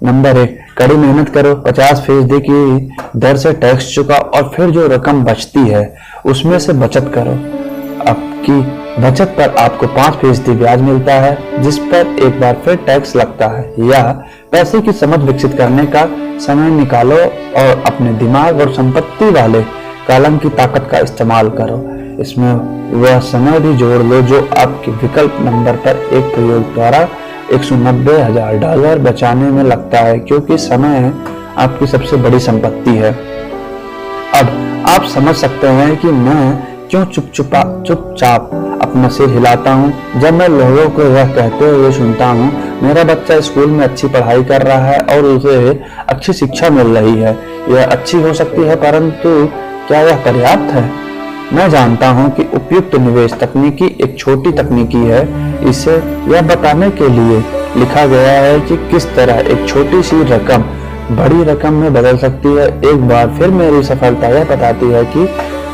नंबर 1, कड़ी मेहनत करो, 50% की दर से टैक्स चुकाओ और फिर जो रकम बचती है उसमें से बचत करो। आपकी बचत पर आपको 5% ब्याज मिलता है, जिस पर एक बार फिर टैक्स लगता है। या पैसे की समझ विकसित करने का समय निकालो और अपने दिमाग और संपत्ति वाले कॉलम की ताकत का इस्तेमाल करो। इसमें वह समय भी जोड़ लो जो आपके विकल्प नंबर पर एक प्रयोग द्वारा $190,000 बचाने में लगता है, क्योंकि समय आपकी सबसे बड़ी संपत्ति है। अब आप समझ सकते हैं कि मैं क्यों चुपचाप अपना सिर हिलाता हूँ जब मैं लोगों को यह कहते हुए सुनता हूँ, मेरा बच्चा स्कूल में अच्छी पढ़ाई कर रहा है और उसे अच्छी शिक्षा मिल रही है। यह अच्छी हो सकती है, परंतु क्या यह पर्याप्त है? मैं जानता हूं कि उपयुक्त निवेश तकनीकी एक छोटी तकनीकी है। इसे यह बताने के लिए लिखा गया है कि किस तरह एक छोटी सी रकम बड़ी रकम में बदल सकती है। एक बार फिर मेरी सफलता यह बताती है कि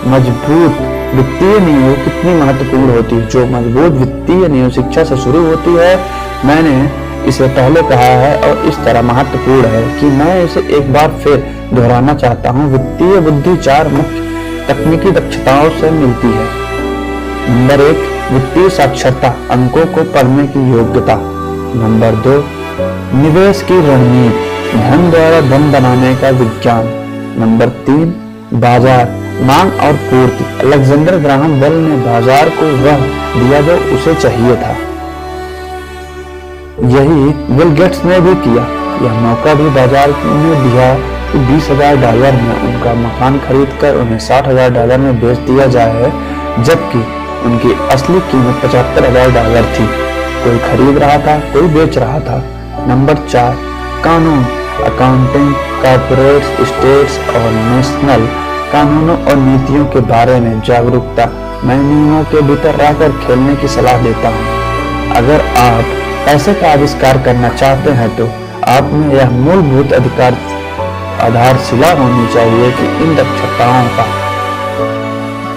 मजबूत वित्तीय नींव कितनी महत्वपूर्ण होती है। जो मजबूत वित्तीय नींव शिक्षा से शुरू होती है। मैंने इसे पहले कहा है और इस तरह महत्वपूर्ण है कि मैं इसे एक बार फिर दोहराना चाहता हूँ। वित्तीय बुद्धि 4 मुख्य तकनीकी दक्षताओं से मिलती है। नंबर 1, वित्तीय साक्षरता, अंकों को पढ़ने की योग्यता। नंबर 2, निवेश की रणनीति, धन द्वारा धन बनाने का विज्ञान। नंबर 3, बाजार, मांग और पूर्ति। अलेक्जेंडर ग्राहम बेल ने बाजार को वह दिया जो उसे चाहिए था। यही बिल गेट्स ने भी किया। यह मौका भी बाजार ने दिया कि $20,000 में उनका मकान खरीदकर उन्हें $60,000 में बेच दिया जाए, जबकि उनकी असली कीमत $75,000 थी। कोई खरीद रहा था, कोई बेच रहा था। नंबर 4, कानून, अकाउंटिंग, कॉर्पोरेट, स्टेट्स और नेशनल कानूनों और नीतियों के बारे में जागरूकता। मैं नियमों के भीतर रहकर खेलने की सलाह देता हूँ। अगर आप पैसे का आविष्कार करना चाहते हैं तो आप में यह मूलभूत आधारशिला होनी चाहिए कि इन दक्षताओं का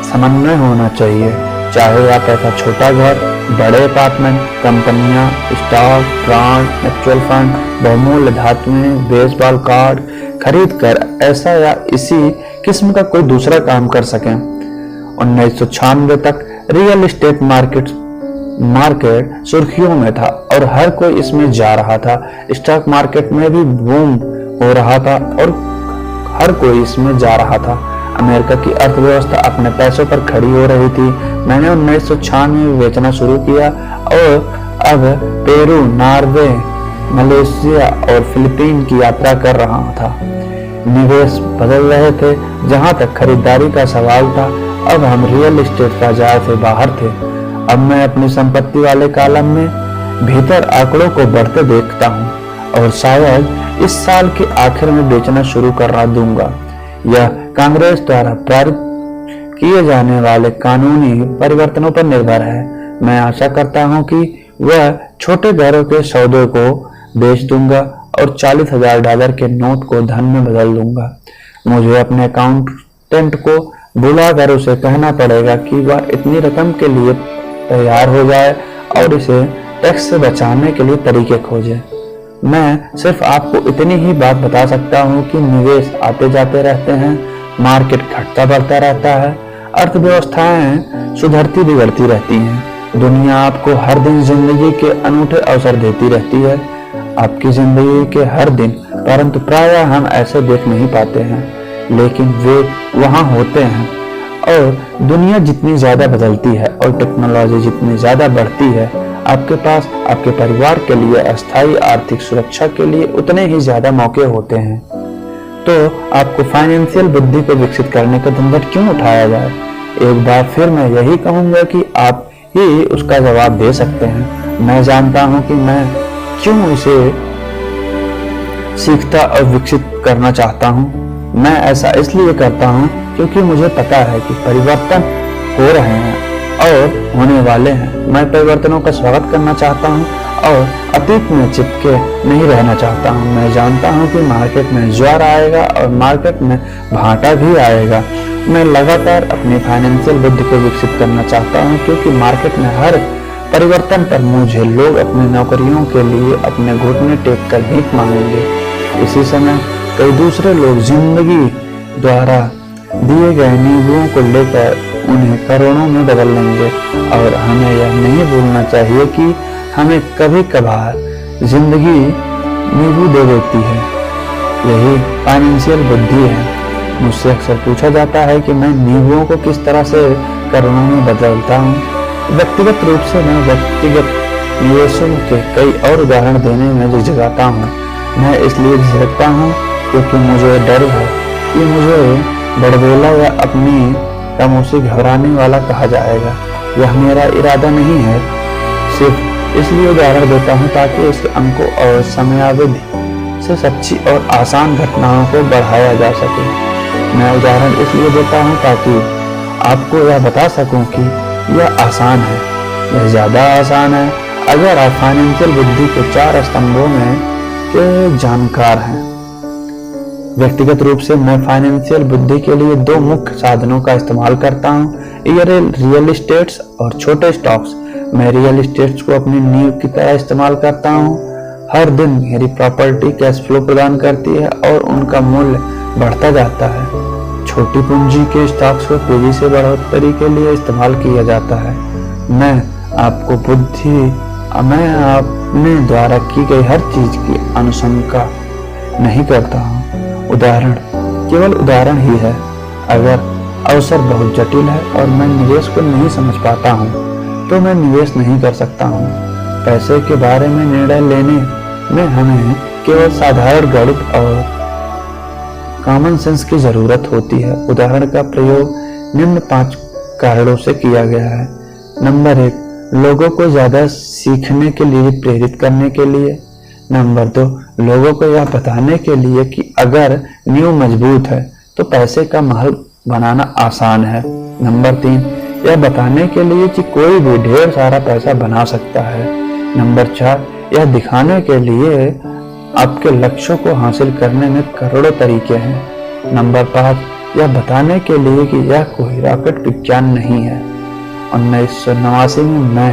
समन्वय होना चाहिए। चाहे आप ऐसा छोटा घर, बड़े अपार्टमेंट, कंपनियां, स्टॉक, बॉन्ड, म्यूचुअल फंड, बहुमूल्य धातुएं, बेसबॉल कार्ड खरीद कर ऐसा या इसी किस्म का कोई दूसरा काम कर सकें। 1996 तक रियल एस्टेट मार्केट सुर्खियों में था और हर कोई इसमें जा रहा था। स्टॉक मार्केट में भी बूम हो रहा था और हर कोई इसमें जा रहा था। अमेरिका की अर्थव्यवस्था अपने पैसों पर खड़ी हो रही थी। मैंने 1996 में बेचना शुरू किया और अब पेरू, नॉर्वे, मलेशिया और फिलीपीन की यात्रा कर रहा था। निवेश बदल रहे थे। जहां तक खरीदारी का सवाल था, अब हम रियल एस्टेट बाजार से बाहर थे। अब मैं अपनी संपत्ति वाले कॉलम में भीतर आंकड़ों को बढ़ते देखता हूं और शायद इस साल के आखिर में बेचना शुरू करा दूंगा। यह कांग्रेस द्वारा पारित किए जाने वाले कानूनी परिवर्तनों पर निर्भर है। मैं आशा करता हूं कि वह छोटे घरों के सौदे को बेच दूंगा और $40,000 के नोट को धन में बदल दूंगा। मुझे अपने अकाउंटेंट को बुलाकर उसे कहना पड़ेगा कि वह इतनी रकम के लिए तैयार हो जाए और इसे टैक्स से बचाने के लिए तरीके खोजे। मैं सिर्फ आपको इतनी ही बात बता सकता हूँ कि निवेश आते जाते रहते हैं, मार्केट घटता बढ़ता रहता है, अर्थव्यवस्थाएं सुधरती बिगड़ती रहती हैं। दुनिया आपको हर दिन जिंदगी के अनूठे अवसर देती रहती है, आपकी जिंदगी के हर दिन, परंतु प्रायः हम ऐसे देख नहीं पाते हैं, लेकिन वे वहाँ होते हैं। और दुनिया जितनी ज्यादा बदलती है और टेक्नोलॉजी जितनी ज्यादा बढ़ती है, आपके पास आपके परिवार के लिए अस्थायी आर्थिक सुरक्षा के लिए उतने ही ज्यादा मौके होते हैं। तो आपको फाइनेंशियल बुद्धि को विकसित करने का झंझट क्यों उठाया जाए? एक बार फिर मैं यही कहूंगा कि आप ही उसका जवाब दे सकते हैं। मैं जानता हूं कि मैं क्यों इसे सीखता और विकसित करना चाहता हूं। मैं ऐसा इसलिए करता हूं क्योंकि मुझे पता है कि परिवर्तन हो रहे हैं और होने वाले हैं। मैं परिवर्तनों का स्वागत करना चाहता हूं और अतीत में चिपके नहीं रहना चाहता हूं। मैं जानता हूं कि मार्केट में ज्वार आएगा और मार्केट में भाटा भी आएगा। मैं लगातार अपनी फाइनेंशियल बुद्धि को विकसित करना चाहता हूं क्योंकि मार्केट में हर परिवर्तन पर मुझे लोग अपनी नौकरियों के लिए अपने घुटने टेक कर भीख मांगेंगे। इसी समय कई दूसरे लोग जिंदगी द्वारा दिए गए नींबुओं को लेकर उन्हें करोड़ों में बदल लेंगे। और हमें यह नहीं भूलना चाहिए कि हमें कभी कभार जिंदगी नींबू दे देती है। यही फाइनेंशियल बुद्धि है। मुझसे अक्सर पूछा जाता है कि मैं नींबुओं को किस तरह से करोड़ों में बदलता हूँ। व्यक्तिगत रूप से मैं व्यक्तिगत निवेशों के कई और उदाहरण देने में झिझकता हूँ। मैं इसलिए झिझकता हूँ क्योंकि मुझे डर है कि मुझे बड़बोला या अपनी कमों से घबराने वाला कहा जाएगा। यह मेरा इरादा नहीं है, सिर्फ इसलिए उदाहरण देता हूँ ताकि इस अंकों और समयावधि से सच्ची और आसान घटनाओं को बढ़ाया जा सके। मैं उदाहरण इसलिए देता हूँ ताकि आपको यह बता सकूं कि यह आसान है, यह ज़्यादा आसान है अगर आप फाइनेंशियल बुद्धि के 4 स्तंभों में के जानकार हैं। व्यक्तिगत रूप से मैं फाइनेंशियल बुद्धि के लिए 2 मुख्य साधनों का इस्तेमाल करता हूँ, रियल एस्टेट्स और छोटे स्टॉक्स। मैं रियल एस्टेट्स को अपनी नींव की तरह इस्तेमाल करता हूँ। हर दिन मेरी प्रॉपर्टी कैश फ्लो प्रदान करती है और उनका मूल्य बढ़ता जाता है। छोटी पूंजी के स्टॉक्स को तेजी से बढ़ोतरी के लिए इस्तेमाल किया जाता है। मैं अपने द्वारा की गई हर चीज की अनुशंसा नहीं करता हूँ। उदाहरण केवल उदाहरण ही है। अगर अवसर बहुत जटिल है और मैं निवेश को नहीं समझ पाता हूँ तो मैं निवेश नहीं कर सकता हूँ। पैसे के बारे में निर्णय लेने में हमें केवल साधारण गणित और कॉमन सेंस की जरूरत होती है। उदाहरण का प्रयोग निम्न 5 कारणों से किया गया है। नंबर 1, लोगों को ज्यादा सीखने के लिए प्रेरित करने के लिए। नंबर 2, लोगों को यह बताने के लिए कि अगर नींव मजबूत है तो पैसे का महल बनाना आसान है। नंबर 3, यह बताने के लिए कि कोई भी ढेर सारा पैसा बना सकता है। नंबर 4, यह दिखाने के लिए आपके लक्ष्यों को हासिल करने में करोड़ों तरीके हैं। नंबर 5, यह बताने के लिए कि यह कोई रॉकेट विज्ञान नहीं है। 1989 में मैं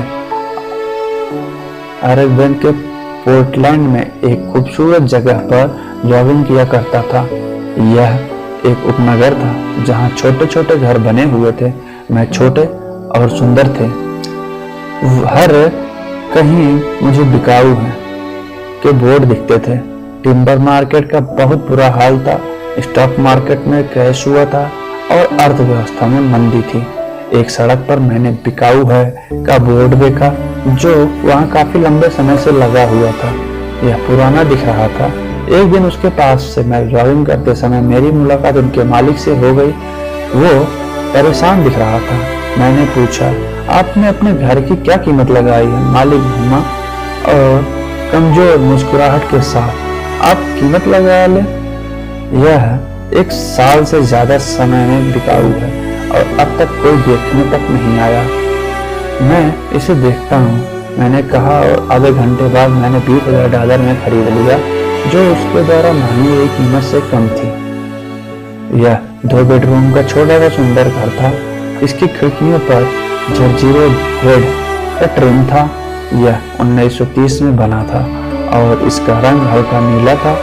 ऑरेगन के पोर्टलैंड में एक खूबसूरत जगह पर जॉगिंग किया करता था। यह एक उपनगर था जहां छोटे छोटे घर बने हुए थे। मैं छोटे और सुंदर थे। हर कहीं मुझे बिकाऊ है के बोर्ड दिखते थे। टिम्बर मार्केट का बहुत बुरा हाल था। स्टॉक मार्केट में क्रैश हुआ था और अर्थव्यवस्था में मंदी थी। एक सड़क पर मैंने बिकाऊ है का बोर्ड देखा जो वहां काफी लंबे समय से लगा हुआ था। यह पुराना दिख रहा था। एक दिन उसके पास से मैं जॉगिंग करते समय मेरी मुलाकात उनके मालिक से हो गई। वो परेशान दिख रहा था। मैंने पूछा, आपने अपने घर की क्या कीमत लगाई है? मालिक घूमा और कमजोर मुस्कुराहट के साथ, आप कीमत लगा ले। यह 1 साल से ज्यादा समय में बिकाऊ है और अब तक कोई देखने तक नहीं आया। मैं इसे देखता हूँ, मैंने कहा, और आधे घंटे बाद मैंने $20,000 में खरीद लिया जो उसके द्वारा मांगी गई कीमत से कम थी। यह 2 बेडरूम का छोटा सा सुंदर घर था। इसकी खिड़कियों पर जर्जीरो रेड का ट्रिम था। यह 1930 में बना था और इसका रंग हल्का नीला था।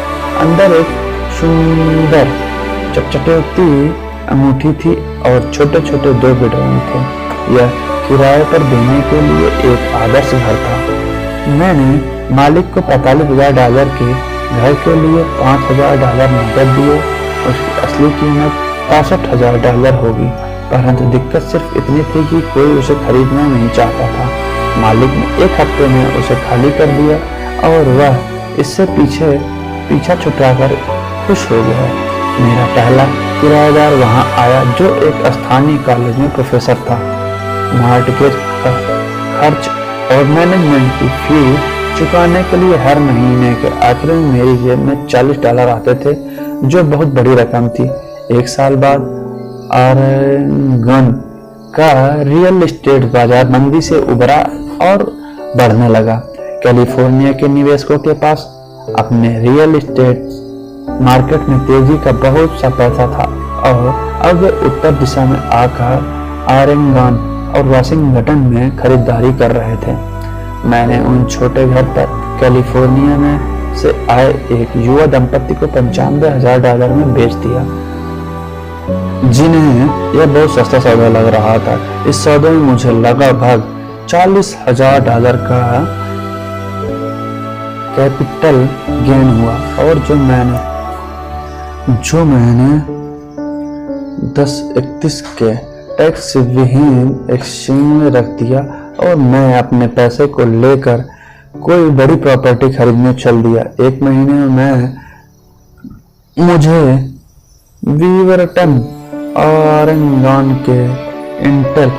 अंदर एक सुंदर चकचकाती अंगूठी थी और छोटे छोटे 2 बेडरूम थे। यह किराए पर देने के लिए एक आदर्श घर था। मैंने मालिक को $45,000 के घर के लिए $5,000 नकद दिए। उसकी असली कीमत $65,000 होगी, परंतु दिक्कत सिर्फ इतनी थी कि कोई उसे खरीदना नहीं चाहता था। मालिक ने 1 हफ्ते में उसे खाली कर दिया और वह इससे पीछा छुड़ाकर खुश हो गया। मेरा पहला किराएदार वहां आया जो एक स्थानीय कॉलेज में प्रोफेसर था। मॉर्टगेज का खर्च और मैनेजमेंट की फी चुकाने के लिए हर महीने के आखिर में मेरी जेब में $40 आते थे, जो बहुत बड़ी रकम थी। 1 साल बाद ऑरेगन का रियल एस्टेट बाजार मंदी से उबरा और बढ़ने लगा। कैलिफोर्निया के निवेशकों के पास अपने रियल एस्टेट मार्केट में तेजी का बहुत सा पैसा था और अब वे उत्तर दिशा में आकर ऑरेगन और वाशिंगटन में खरीदारी कर रहे थे। मैंने उन छोटे घर पर कैलिफोर्निया में से आए एक युवा दंपति को $95,000 में बेच दिया, जिन्हें यह बहुत सस्ता सौदा लग रहा था। इस सौदे में मुझे लगभग $40,000 का कैपिटल गेन हुआ और जो मैंने 1031 के टैक्स विहीन एक्सचेंज में रख दिया और मैं अपने पैसे को लेकर कोई बड़ी प्रॉपर्टी खरीदने चल दिया। 1 महीने में मुझे वीवरटन ऑरेगन के इंटेल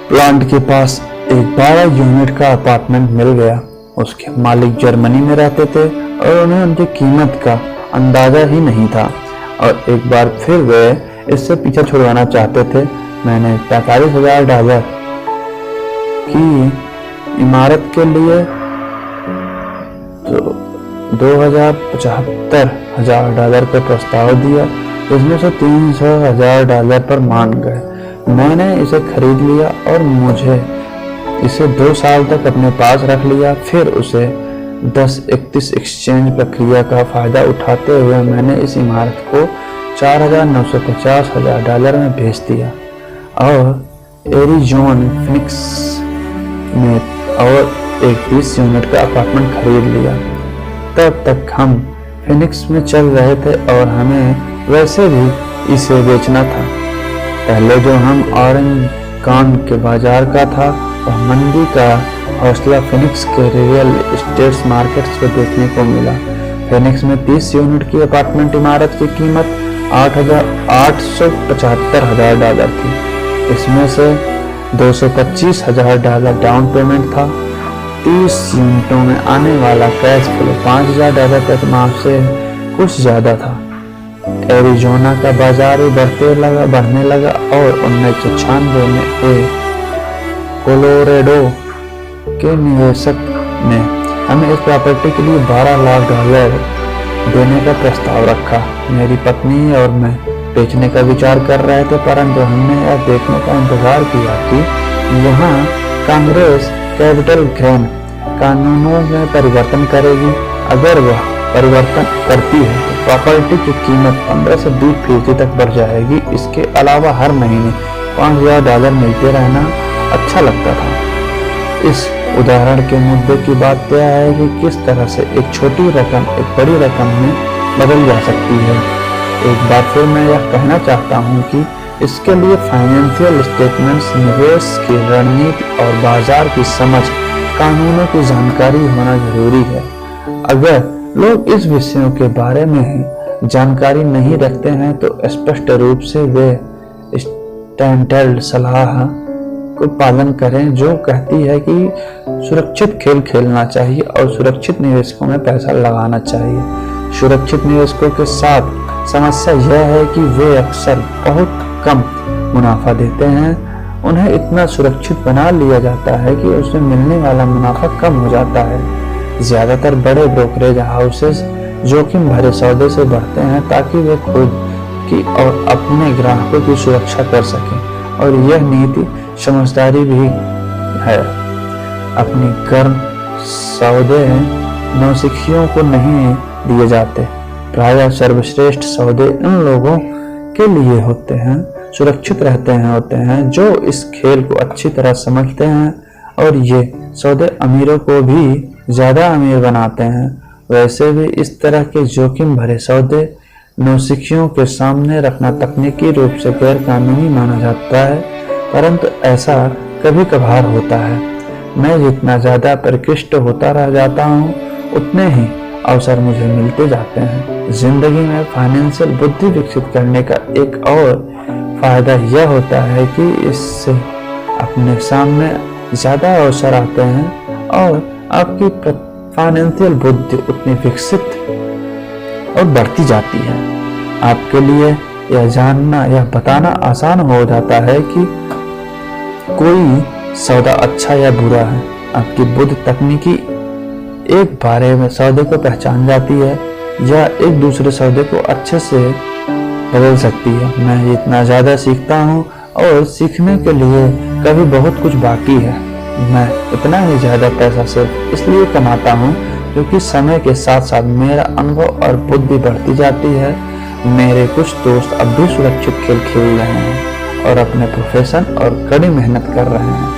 प्लांट के पास एक 12 यूनिट का अपार्टमेंट मिल गया। उसके मालिक जर्मनी में रहते थे और उन्हें उनकी कीमत का अंदाजा ही नहीं था और एक बार फिर वे इससे पीछा छुड़वाना चाहते थे। मैंने $45,000 की इमारत के लिए तो $2,75,000 का प्रस्ताव दिया, इसमें से $300,000 पर मान गए। मैंने इसे खरीद लिया और मुझे इसे 2 साल तक अपने पास रख लिया। फिर उसे 1031 एक्सचेंज प्रक्रिया का फायदा उठाते हुए मैंने इस इमारत को $4,950,000 में बेच दिया और एरिजोना फिनिक्स में और एक 20 यूनिट का अपार्टमेंट खरीद लिया। तब तक हम फिनिक्स में चल रहे थे और हमें वैसे भी इसे बेचना था। पहले जो हम ऑरेगन के बाजार का था वह मंदी का हौसला फिनिक्स के रियल एस्टेट मार्केट्स को देखने को मिला। फिनिक्स में 30 यूनिट की अपार्टमेंट इमारत की कीमत $875,000 थी। इसमें से $225,000 डाउन पेमेंट था। 30 यूनिटों में आने वाला कैश फ्लो $5,000 प्रति माह से कुछ ज्यादा था। एरिजोना का बाजार बढ़ने लगा और 1996 में एक कोलोराडो के निवेशक ने हमें इस प्रॉपर्टी के लिए $12 लाख देने का प्रस्ताव रखा। मेरी पत्नी और मैं बेचने का विचार कर रहे थे, परंतु हमने यह देखने का इंतजार किया कि यहाँ कांग्रेस कैपिटल गेन कानूनों में परिवर्तन करेगी। अगर वह परिवर्तन करती है तो प्रॉपर्टी की कीमत 15 से 20% तक बढ़ जाएगी। इसके अलावा हर महीने $5,000 मिलते रहना अच्छा लगता था। इस उदाहरण के मुद्दे की बात यह है कि किस तरह से एक छोटी रकम एक बड़ी रकम में बदल जा सकती है। एक बार फिर मैं यह कहना चाहता हूँ कि इसके लिए फाइनेंशियल स्टेटमेंट्स, निवेश की रणनीति और बाजार की समझ, कानूनों की जानकारी होना जरूरी है। अगर लोग इस विषयों के बारे में जानकारी नहीं रखते हैं तो स्पष्ट रूप से वे स्टैंडर्ड सलाह को पालन करें जो कहती है कि सुरक्षित खेल खेलना चाहिए और सुरक्षित निवेशकों में पैसा लगाना चाहिए। सुरक्षित निवेशकों के साथ समस्या यह है कि वे अक्सर बहुत कम मुनाफा देते हैं। उन्हें इतना सुरक्षित बना लिया जाता है कि उसमें मिलने वाला मुनाफा कम हो जाता है। ज्यादातर बड़े ब्रोकरेज हाउसेस जोखिम भरे सौदे से बढ़ते हैं ताकि वे खुद की और अपने ग्राहकों की सुरक्षा कर सकें, और यह नीति समझदारी भी है। अपनी गर्म सौदे नौसिखियों को नहीं दिए जाते। प्रायः सर्वश्रेष्ठ सौदे उन लोगों के लिए होते हैं सुरक्षित होते हैं जो इस खेल को अच्छी तरह समझते हैं, और ये सौदे अमीरों को भी ज्यादा अमीर बनाते हैं। वैसे भी इस तरह के जोखिम भरे सौदे नौसिखियों के सामने रखना तकनीकी रूप से गैर कानूनी माना जाता है, परंतु ऐसा कभी कभार होता है। मैं जितना ज्यादा परिष्कृत होता रह जाता हूँ उतने ही अवसर मुझे मिलते जाते हैं। जिंदगी में फाइनेंशियल बुद्धि विकसित करने का एक और फायदा यह होता है कि इससे अपने सामने ज्यादा अवसर आते हैं और आपकी फाइनेंशियल बुद्धि उतनी विकसित और बढ़ती जाती है। आपके लिए यह जानना या बताना आसान हो जाता है कि कोई सौदा अच्छा या बुरा है। आपकी बुद्धि तकनीकी एक बारे में सौदे को पहचान जाती है या एक दूसरे सौदे को अच्छे से बदल सकती है। मैं इतना ज्यादा सीखता हूँ और सीखने के लिए कभी बहुत कुछ बाकी है। मैं इतना ही ज़्यादा पैसा सिर्फ इसलिए कमाता हूँ क्योंकि समय के साथ साथ मेरा अनुभव और बुद्धि बढ़ती जाती है। मेरे कुछ दोस्त अब भी सुरक्षित खेल खेल रहे हैं और अपने प्रोफेशन और कड़ी मेहनत कर रहे हैं,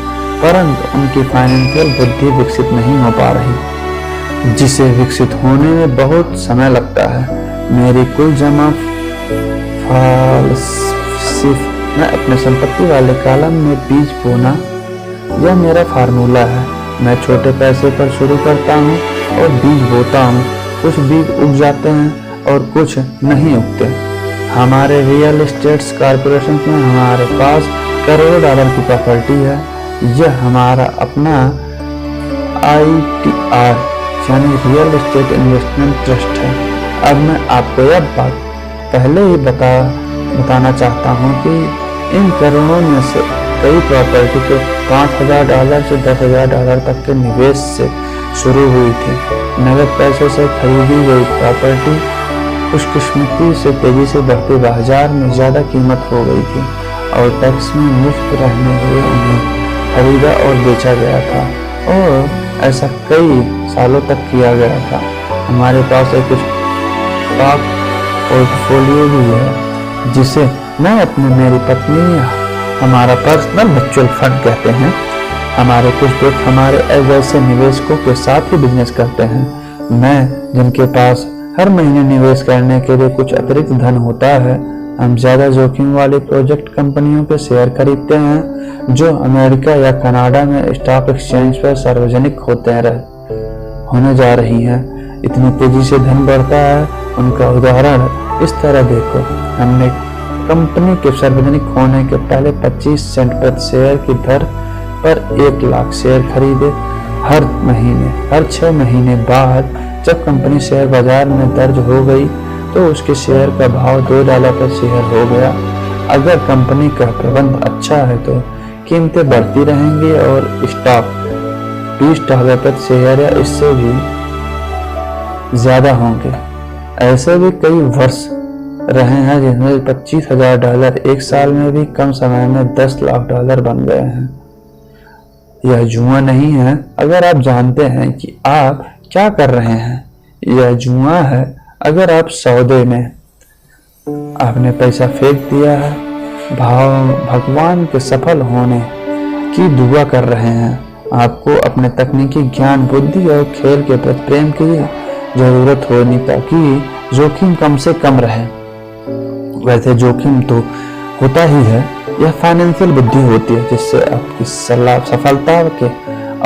परंतु उनकी फाइनेंशियल बुद्धि विकसित नहीं हो पा रही, जिसे विकसित होने में बहुत समय लगता है। मेरी कुल जमा सिर्फ मैं अपने संपत्ति वाले कॉलम में बीज बोना, यह मेरा फार्मूला है। मैं छोटे पैसे पर शुरू करता हूँ और बीज बोता हूँ। कुछ बीज उग जाते हैं और कुछ नहीं उगते। हमारे रियल एस्टेट कॉर्पोरेशन में हमारे पास करोड़ों डॉलर की प्रॉपर्टी है। यह हमारा अपना ITR यानी रियल एस्टेट इन्वेस्टमेंट ट्रस्ट है। अब मैं आपको यह बात पहले ही बताना चाहता हूँ कि इन करोड़ों में से कई प्रॉपर्टी के $5,000 से $10,000 तक के निवेश से शुरू हुई थी। नगद पैसों से खरीदी गई प्रॉपर्टी खुशकिस्मती से तेजी से बढ़ते बाजार में ज़्यादा कीमत हो गई थी और टैक्स में मुफ्त रहने हुए उन्हें खरीदा और बेचा गया था, और ऐसा कई सालों तक किया गया था। हमारे पास एक स्टॉक पोर्टफोलियो भी है जिसे मैं अपनी मेरी पत्नी या हमारा पर्सनल म्यूचुअल फंड कहते हैं। हमारे कुछ दोस्त हमारे ऐसे निवेशकों के साथ ही बिजनेस करते हैं। मैं जिनके पास हर महीने निवेश करने के लिए कुछ अतिरिक्त धन होता है, हम ज्यादा जोखिम वाली प्रोजेक्ट कंपनियों के शेयर खरीदते हैं जो अमेरिका या कनाडा में स्टॉक एक्सचेंज पर सार्वजनिक होने जा रही हैं। इतनी तेजी से धन बढ़ता है। उनका उदाहरण इस तरह देखो, हमने कंपनी के सार्वजनिक होने के पहले 25 सेंट प्रति शेयर की दर पर 1 लाख शेयर खरीदे। हर 6 महीने बाद जब कंपनी शेयर बाजार में दर्ज हो गई तो उसके शेयर का भाव $2 पर शेयर हो गया। अगर कंपनी का प्रबंध अच्छा है तो कीमतें बढ़ती रहेंगी और स्टॉक $20 प्रति शेयर या इससे भी ज्यादा होंगे। ऐसे भी कई वर्ष रहे हैं जिनमें $25,000 एक साल में भी कम समय में $10 लाख बन गए हैं। यह जुआ नहीं है। अगर आप जानते हैं कि आप क्या कर रहे हैं, यह जुआ है। अगर आप सौदे में आपने पैसा फेंक दिया है, भगवान के सफल होने की दुआ कर रहे हैं। आपको अपने तकनीकी ज्ञान, बुद्धि और खेल के प्रति प्रेम की जरूरत होनी ताकि जोखिम कम से कम रहे। वैसे जोखिम तो होता ही है, यह फाइनेंशियल बुद्धि होती है जिससे आपकी सफलता के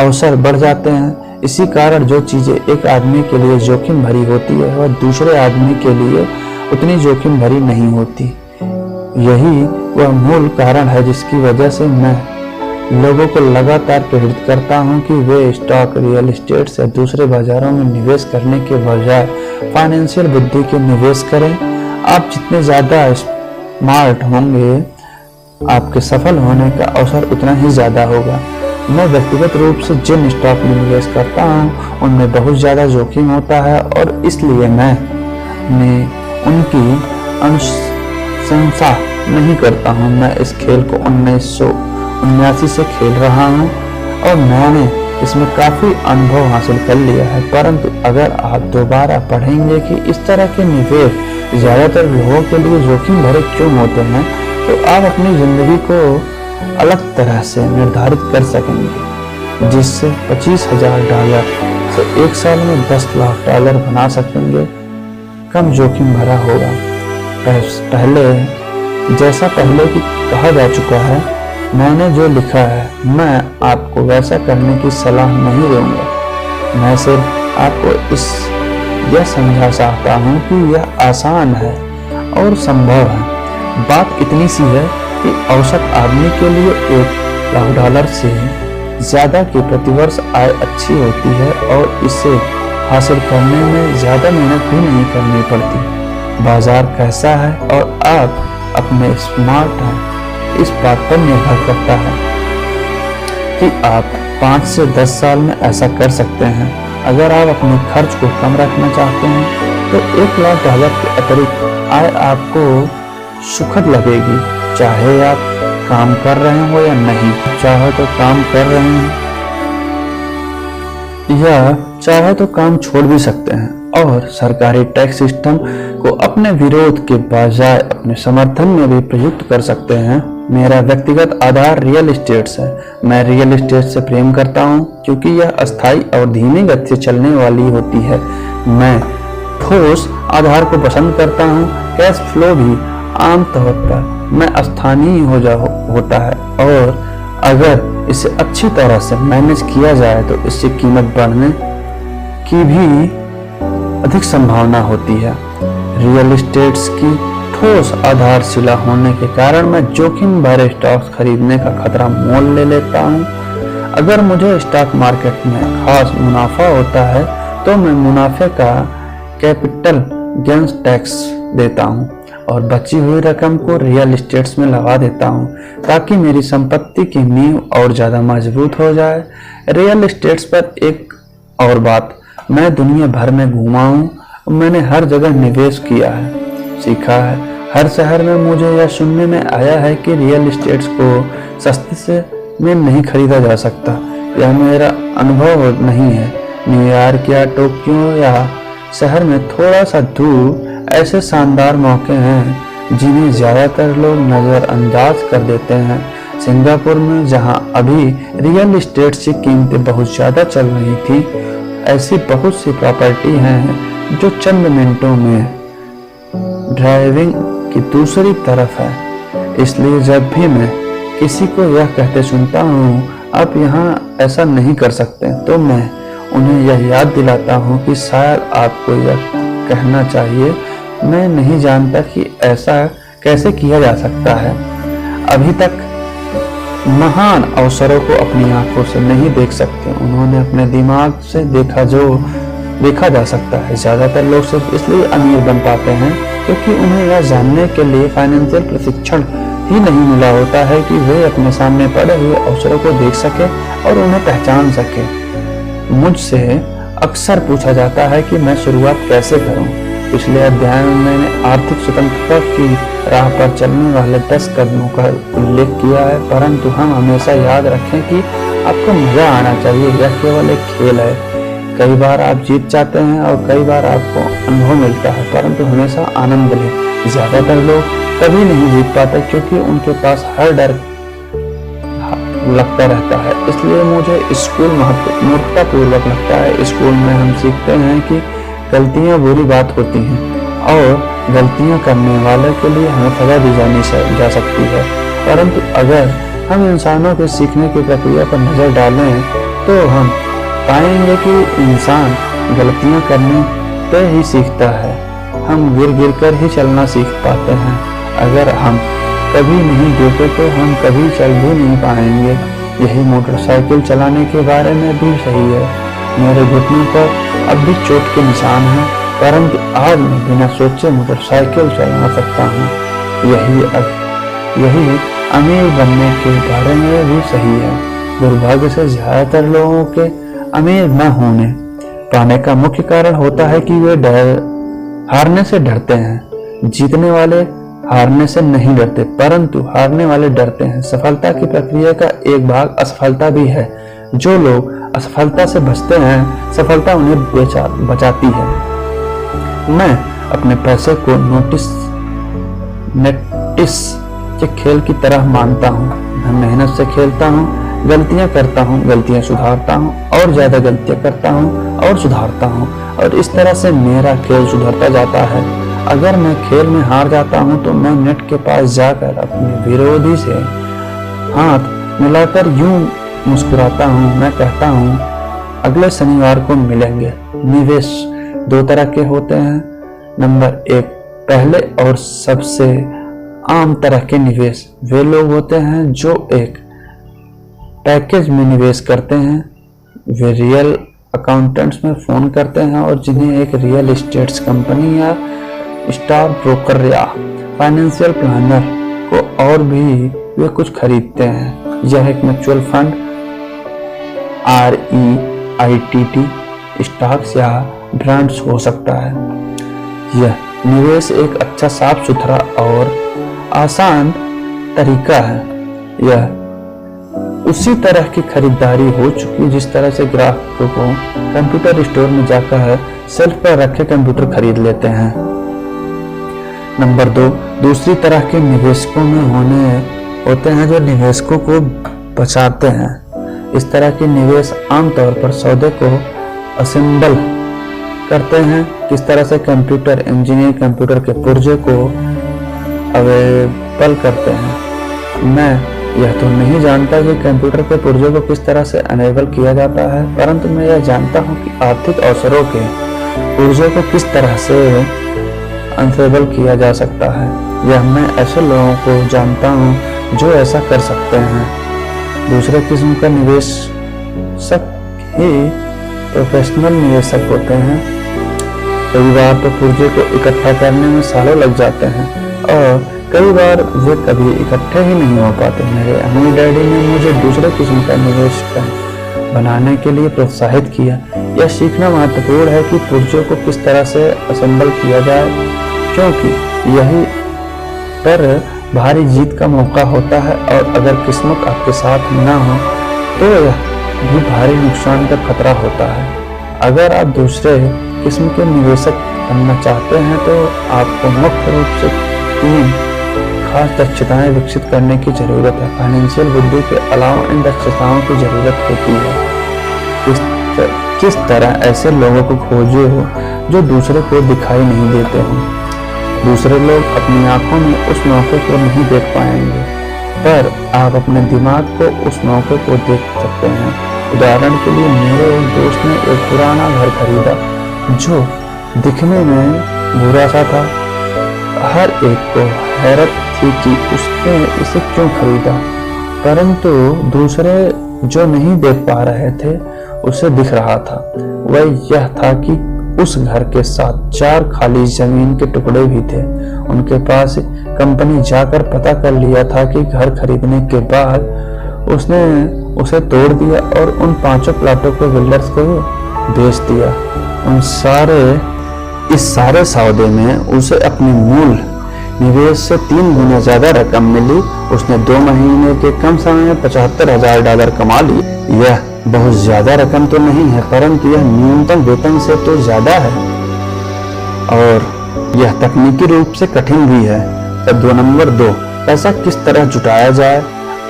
अवसर बढ़ जाते हैं। इसी कारण जो चीजें एक आदमी के लिए जोखिम भरी होती है वह दूसरे आदमी के लिए उतनी जोखिम भरी नहीं होती। यही वह मूल कारण है जिसकी वजह से मैं लोगों को लगातार प्रेरित करता हूं कि वे स्टॉक, रियल एस्टेट से दूसरे बाजारों में निवेश करने के बजाय फाइनेंशियल बुद्धि के निवेश करें। आप जितने ज्यादा स्मार्ट होंगे, आपके सफल होने का अवसर उतना ही ज्यादा होगा। मैं व्यक्तिगत रूप से जिन स्टॉक में निवेश करता हूँ उनमें बहुत ज्यादा जोखिम होता है और इसलिए मैं उनकी अनुशंसा नहीं करता हूँ। मैं इस खेल को 1979 से खेल रहा हूँ और मैंने इसमें काफी अनुभव हासिल कर लिया है। परंतु अगर आप दोबारा पढ़ेंगे कि इस तरह के निवेश ज्यादातर लोगों के लिए जोखिम भरे क्यों होते हैं, तो आप अपनी जिंदगी को अलग तरह से निर्धारित कर सकेंगे, जिससे $25,000 से एक साल में $10 लाख बना सकेंगे। कम जोखिम भरा होगा। पहले की कहा जा चुका है, मैंने जो लिखा है मैं आपको वैसा करने की सलाह नहीं दूंगा। मैं सिर्फ आपको यह समझा चाहता हूँ कि यह आसान है और संभव है। बात इतनी सी है कि औसत आदमी के लिए $1 लाख से ज्यादा की प्रतिवर्ष आय अच्छी होती है और इसे हासिल करने में ज्यादा मेहनत भी नहीं करनी पड़ती। बाजार कैसा है और आप अपने स्मार्ट हैं, इस बात पर निर्भर करता है कि आप 5 से 10 साल में ऐसा कर सकते हैं। अगर आप अपने खर्च को कम रखना चाहते हैं तो $1 लाख के अतिरिक्त आय आपको सुखद लगेगी, चाहे आप काम कर रहे हो या नहीं, चाहे तो काम कर रहे हैं या चाहे तो काम छोड़ भी सकते हैं और सरकारी टैक्स सिस्टम को अपने विरोध के बजाय अपने समर्थन में भी प्रयुक्त कर सकते हैं। मेरा व्यक्तिगत आधार रियल एस्टेट है। मैं रियल एस्टेट से प्रेम करता हूं क्योंकि यह अस्थायी और धीमी गति से चलने वाली होती है। मैं ठोस आधार को पसंद करता हूं। कैश फ्लो भी आमतौर पर मैं स्थानीय होता है और अगर इसे अच्छी तरह से मैनेज किया जाए तो इससे कीमत बढ़ने की भी अधिक संभावना होती है। रियल एस्टेट्स की ठोस आधारशिला होने के कारण मैं जोखिम भरे स्टॉक्स खरीदने का खतरा मोल ले लेता हूं। अगर मुझे स्टॉक मार्केट में खास मुनाफा होता है तो मैं मुनाफे का कैपिटल गेन्स टैक्स देता हूं और बची हुई रकम को रियल एस्टेट्स में लगा देता हूं ताकि मेरी संपत्ति की नींव और ज़्यादा मजबूत हो जाए। रियल एस्टेट्स पर एक और बात, मैं दुनिया भर में घूमा हूं। मैंने हर जगह निवेश किया है, सीखा है। हर शहर में मुझे यह सुनने में आया है कि रियल एस्टेट्स को सस्ते से में नहीं खरीदा जा सकता। यह मेरा अनुभव नहीं है। न्यूयॉर्क या टोक्यो या शहर में थोड़ा सा दूर ऐसे शानदार मौके हैं जिन्हें ज़्यादातर लोग नज़रअंदाज कर देते हैं। सिंगापुर में जहां अभी रियल एस्टेट की कीमतें बहुत ज़्यादा चल रही थी, ऐसी बहुत सी प्रॉपर्टी हैं जो चंद मिनटों में ड्राइविंग की दूसरी तरफ है। इसलिए जब भी मैं किसी को यह कहते सुनता हूँ आप यहाँ ऐसा नहीं कर सकते, तो मैं उन्हें यह याद दिलाता हूँ कि शायद आपको यह कहना चाहिए, मैं नहीं जानता कि ऐसा कैसे किया जा सकता है। अभी तक महान अवसरों को अपनी आंखों से नहीं देख सकते, उन्होंने अपने दिमाग से देखा जो देखा जा सकता है। ज्यादातर लोग सिर्फ इसलिए अमीर बन पाते हैं क्योंकि उन्हें यह जानने के लिए फाइनेंशियल प्रशिक्षण ही नहीं मिला होता है कि वे अपने सामने पड़े हुए अवसरों को देख सके और उन्हें पहचान सके। मुझसे अक्सर पूछा जाता है कि मैं शुरुआत कैसे करूं। पिछले अध्याय में मैंने आर्थिक स्वतंत्रता की राह पर चलने वाले 10 कदमों का उल्लेख किया है, परंतु हम हमेशा याद रखें कि आपको मजा आना चाहिए। यह केवल एक खेल है। कई बार आप जीत जाते हैं और कई बार आपको अनुभव मिलता है, परंतु हमेशा आनंद लें। ज्यादातर लोग कभी नहीं जीत पाते क्योंकि उनके पास हर डर लगता रहता है। इसलिए मुझे स्कूल मूर्खतापूर्वक लगता है। स्कूल में हम सीखते हैं कि गलतियां बुरी बात होती हैं और गलतियां करने वाले के लिए हमें सजा दी जा सकती है, परंतु अगर हम इंसानों के सीखने की प्रक्रिया पर नजर डालें तो हम पाएंगे कि इंसान गलतियां करने पे ही सीखता है। हम गिर कर ही चलना सीख पाते हैं। अगर हम कभी नहीं गिरते तो हम कभी चल भी नहीं पाएंगे। यही मोटरसाइकिल चलाने के बारे में भी सही है। मेरे घुटनों पर अब भी चोट के निशान हैं, परंतु आज मैं बिना सोचे मोटरसाइकिल चला सकता हूँ। यही अमीर बनने के बारे में भी सही है। दुर्भाग्य से ज्यादातर लोगों के अमीर न होने पाने का मुख्य कारण होता है कि वे हारने से डरते हैं। जीतने वाले हारने से नहीं डरते, परंतु हारने वाले डरते हैं। सफलता की प्रक्रिया का एक भाग असफलता भी है। जो लोग असफलता से बचते हैं, सफलता उन्हें बचाती है। मैं अपने पैसे को नेटिस के खेल की तरह मानता हूँ। मैं मेहनत से खेलता हूँ, गलतियां करता हूँ, गलतियां सुधारता हूँ और ज्यादा गलतियां करता हूँ और सुधारता हूँ, और इस तरह से मेरा खेल सुधरता जाता है। अगर मैं खेल में हार जाता हूँ तो मैं नेट के पास जाकर अपने विरोधी से हाथ मिलाकर यूं मुस्कुराता हूँ। मैं कहता हूँ अगले शनिवार को मिलेंगे। निवेश 2 तरह के होते हैं। नंबर 1, पहले और सबसे आम तरह के निवेश वे लोग होते हैं जो एक पैकेज में निवेश करते हैं। वे रियल अकाउंटेंट्स में फोन करते हैं और जिन्हें एक रियल एस्टेट कंपनी या स्टॉक ब्रोकर या फाइनेंशियल प्लानर को और भी वे कुछ खरीदते हैं। यह एक म्यूचुअल फंड, REITT, स्टॉक्स या ब्रांड्स हो सकता है। यह निवेश एक अच्छा, साफ सुथरा और आसान तरीका है। यह उसी तरह की खरीदारी हो चुकी जिस तरह से ग्राहकों को कंप्यूटर स्टोर में जाकर सेल्फ पर रखे कंप्यूटर खरीद लेते हैं। नंबर 2, दूसरी तरह के निवेशकों में होते हैं जो निवेशकों को बचाते हैं। इस तरह के निवेश आमतौर पर सौदे को असेंबल करते हैं। किस तरह से कंप्यूटर इंजीनियर कंप्यूटर के पुर्जे को अवेलेबल करते हैं। मैं यह तो नहीं जानता कि कंप्यूटर के पुर्जे को किस तरह से अनेबल किया जाता है, परंतु मैं यह जानता हूं कि आर्थिक अवसरों के पुर्जे को किस तरह से अनेबल किया जा सकता है। यह मैं ऐसे लोगों को जानता हूं जो ऐसा कर सकते हैं। दूसरे किस्म का निवेशक ही प्रोफेशनल निवेशक होते हैं। कई बार तो पुर्जे को इकट्ठा करने में सालों लग जाते हैं और कई बार वे कभी इकट्ठे ही नहीं हो पाते। मेरे अम्मी डैडी ने मुझे दूसरे किस्म का निवेश बनाने के लिए प्रोत्साहित किया। यह सीखना महत्वपूर्ण है कि पुर्जों को किस तरह से असेंबल किया जाए, क्योंकि यही पर भारी जीत का मौका होता है और अगर किस्मत आपके साथ न हो तो यह भी भारी नुकसान का खतरा होता है। अगर आप दूसरे किस्म के निवेशक बनना चाहते हैं तो आपको मुख्य रूप से 3 खास दक्षताएं विकसित करने की जरूरत है। फाइनेंशियल बुद्धि के अलावा इन दक्षताओं की जरूरत होती है। किस तरह ऐसे लोगों को खोजे हो जो दूसरे को दिखाई नहीं देते हो। दूसरे लोग अपनी आंखों में उस मौके को नहीं देख पाएंगे, पर आप अपने दिमाग को उस मौके को देख सकते हैं। उदाहरण के लिए मेरे एक दोस्त ने एक पुराना घर खरीदा जो दिखने में बुरा सा था। हर एक को हैरत थी कि उसने इसे क्यों खरीदा, परंतु दूसरे जो नहीं देख पा रहे थे उसे दिख रहा था। वह यह था कि उस घर के साथ 4 खाली जमीन के टुकड़े भी थे। उनके पास कंपनी जाकर पता कर लिया था कि घर खरीदने के बाद उसने उसे तोड़ दिया और उन 5 प्लाटों को बिल्डर्स को बेच दिया। इस सारे सौदे में उसे अपने मूल निवेश से 3 गुना ज्यादा रकम मिली। उसने 2 महीने के कम समय में $75,000 कमा ली। यह बहुत ज्यादा रकम तो नहीं है, परंतु यह न्यूनतम वेतन से तो ज्यादा है और यह तकनीकी रूप से कठिन भी है। नंबर 2, पैसा किस तरह जुटाया जाए।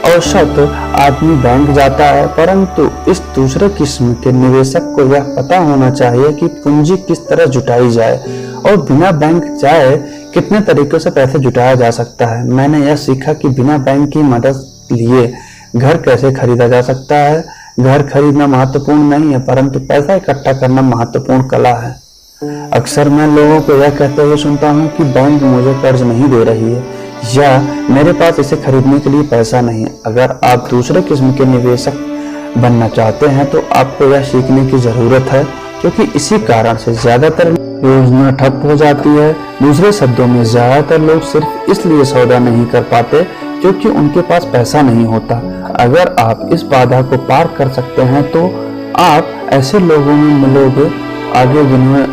औसत आदमी बैंक जाता है, परंतु इस दूसरे किस्म के निवेशक को यह पता होना चाहिए कि पूंजी किस तरह जुटाई जाए और बिना बैंक जाए कितने तरीकों से पैसे जुटाया जा सकता है। मैंने यह सीखा कि बिना बैंक की मदद लिए घर कैसे खरीदा जा सकता है। घर खरीदना महत्वपूर्ण नहीं है, परंतु पैसा इकट्ठा करना महत्वपूर्ण कला है। अक्सर मैं लोगों को यह कहते हुए सुनता हूँ कि बैंक मुझे कर्ज नहीं दे रही है या मेरे पास इसे खरीदने के लिए पैसा नहीं है। अगर आप दूसरे किस्म के निवेशक बनना चाहते हैं तो आपको यह सीखने की जरूरत है, क्योंकि इसी कारण से ज्यादातर योजना ठप हो जाती है। दूसरे शब्दों में ज्यादातर लोग सिर्फ इसलिए सौदा नहीं कर पाते क्योंकि उनके पास पैसा नहीं होता। अगर आप इस बाधा को पार कर सकते हैं तो आप ऐसे लोगों में मिलोगे आगे जिन्होंने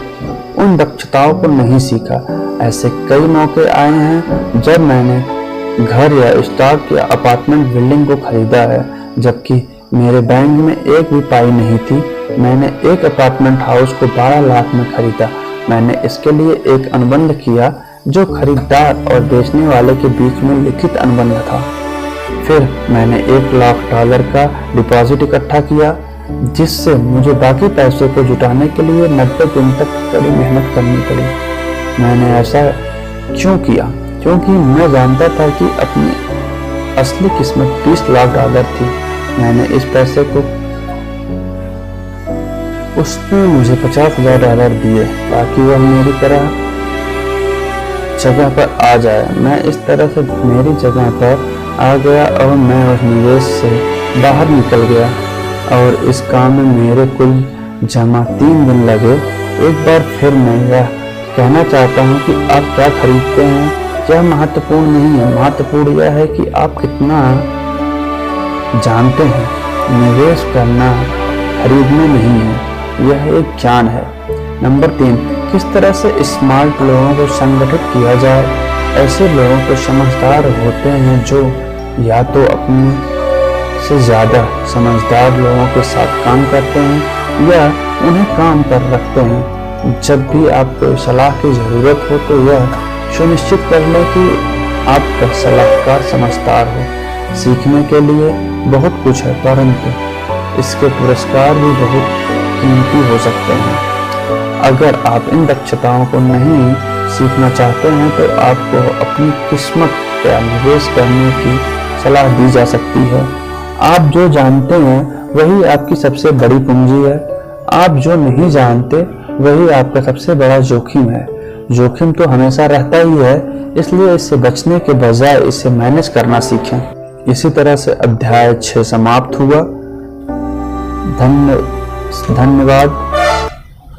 उन दक्षताओं को नहीं सीखा। ऐसे कई मौके आए हैं जब मैंने घर या स्टॉक या अपार्टमेंट बिल्डिंग को खरीदा है जबकि मेरे बैंक में एक भी पाई नहीं थी। मैंने एक अपार्टमेंट हाउस को 12 लाख में खरीदा। मैंने इसके लिए एक अनुबंध किया जो खरीदार और बेचने वाले के बीच में लिखित अनुबंध था। फिर मैंने $1 लाख का डिपॉजिट इकट्ठा किया, जिससे मुझे बाकी पैसे को जुटाने के लिए 90 दिन तक कड़ी मेहनत करनी पड़ी। मैंने ऐसा क्यों किया? क्योंकि मैं जानता था कि अपनी असली किस्मत $20 लाख थी। मैंने इस पैसे को उसने मुझे $50,000 दिए ताकि वह मेरी तरह जगह पर आ जाए। मैं इस तरह से मेरी जगह पर आ गया और मैं उस निवेश से बाहर निकल गया और इस काम में मेरे कुल जमा 3 दिन लगे। एक बार फिर मैं यह कहना चाहता हूँ कि आप क्या खरीदते हैं यह महत्वपूर्ण नहीं है। महत्वपूर्ण यह है कि आप कितना जानते हैं। निवेश करना खरीदना नहीं है, यह एक ज्ञान है। नंबर 3, किस तरह से स्मार्ट लोगों को संगठित किया जाए। ऐसे लोगों को समझदार होते हैं जो या तो अपने से ज़्यादा समझदार लोगों के साथ काम करते हैं या उन्हें काम पर रखते हैं। जब भी आपको सलाह की ज़रूरत हो तो यह सुनिश्चित कर लें कि आपका सलाहकार समझदार हो। सीखने के लिए बहुत कुछ है, परंतु इसके पुरस्कार भी बहुत कीमती हो सकते हैं। अगर आप इन दक्षताओं को नहीं सीखना चाहते हैं तो आपको अपनी किस्मत पर निवेश करने की सलाह दी जा सकती है। आप जो जानते हैं वही आपकी सबसे बड़ी पूंजी है। आप जो नहीं जानते वही आपका सबसे बड़ा जोखिम है। जोखिम तो हमेशा रहता ही है, इसलिए इससे बचने के बजाय इसे मैनेज करना सीखें। इसी तरह से अध्याय 6 समाप्त हुआ। धन्यवाद।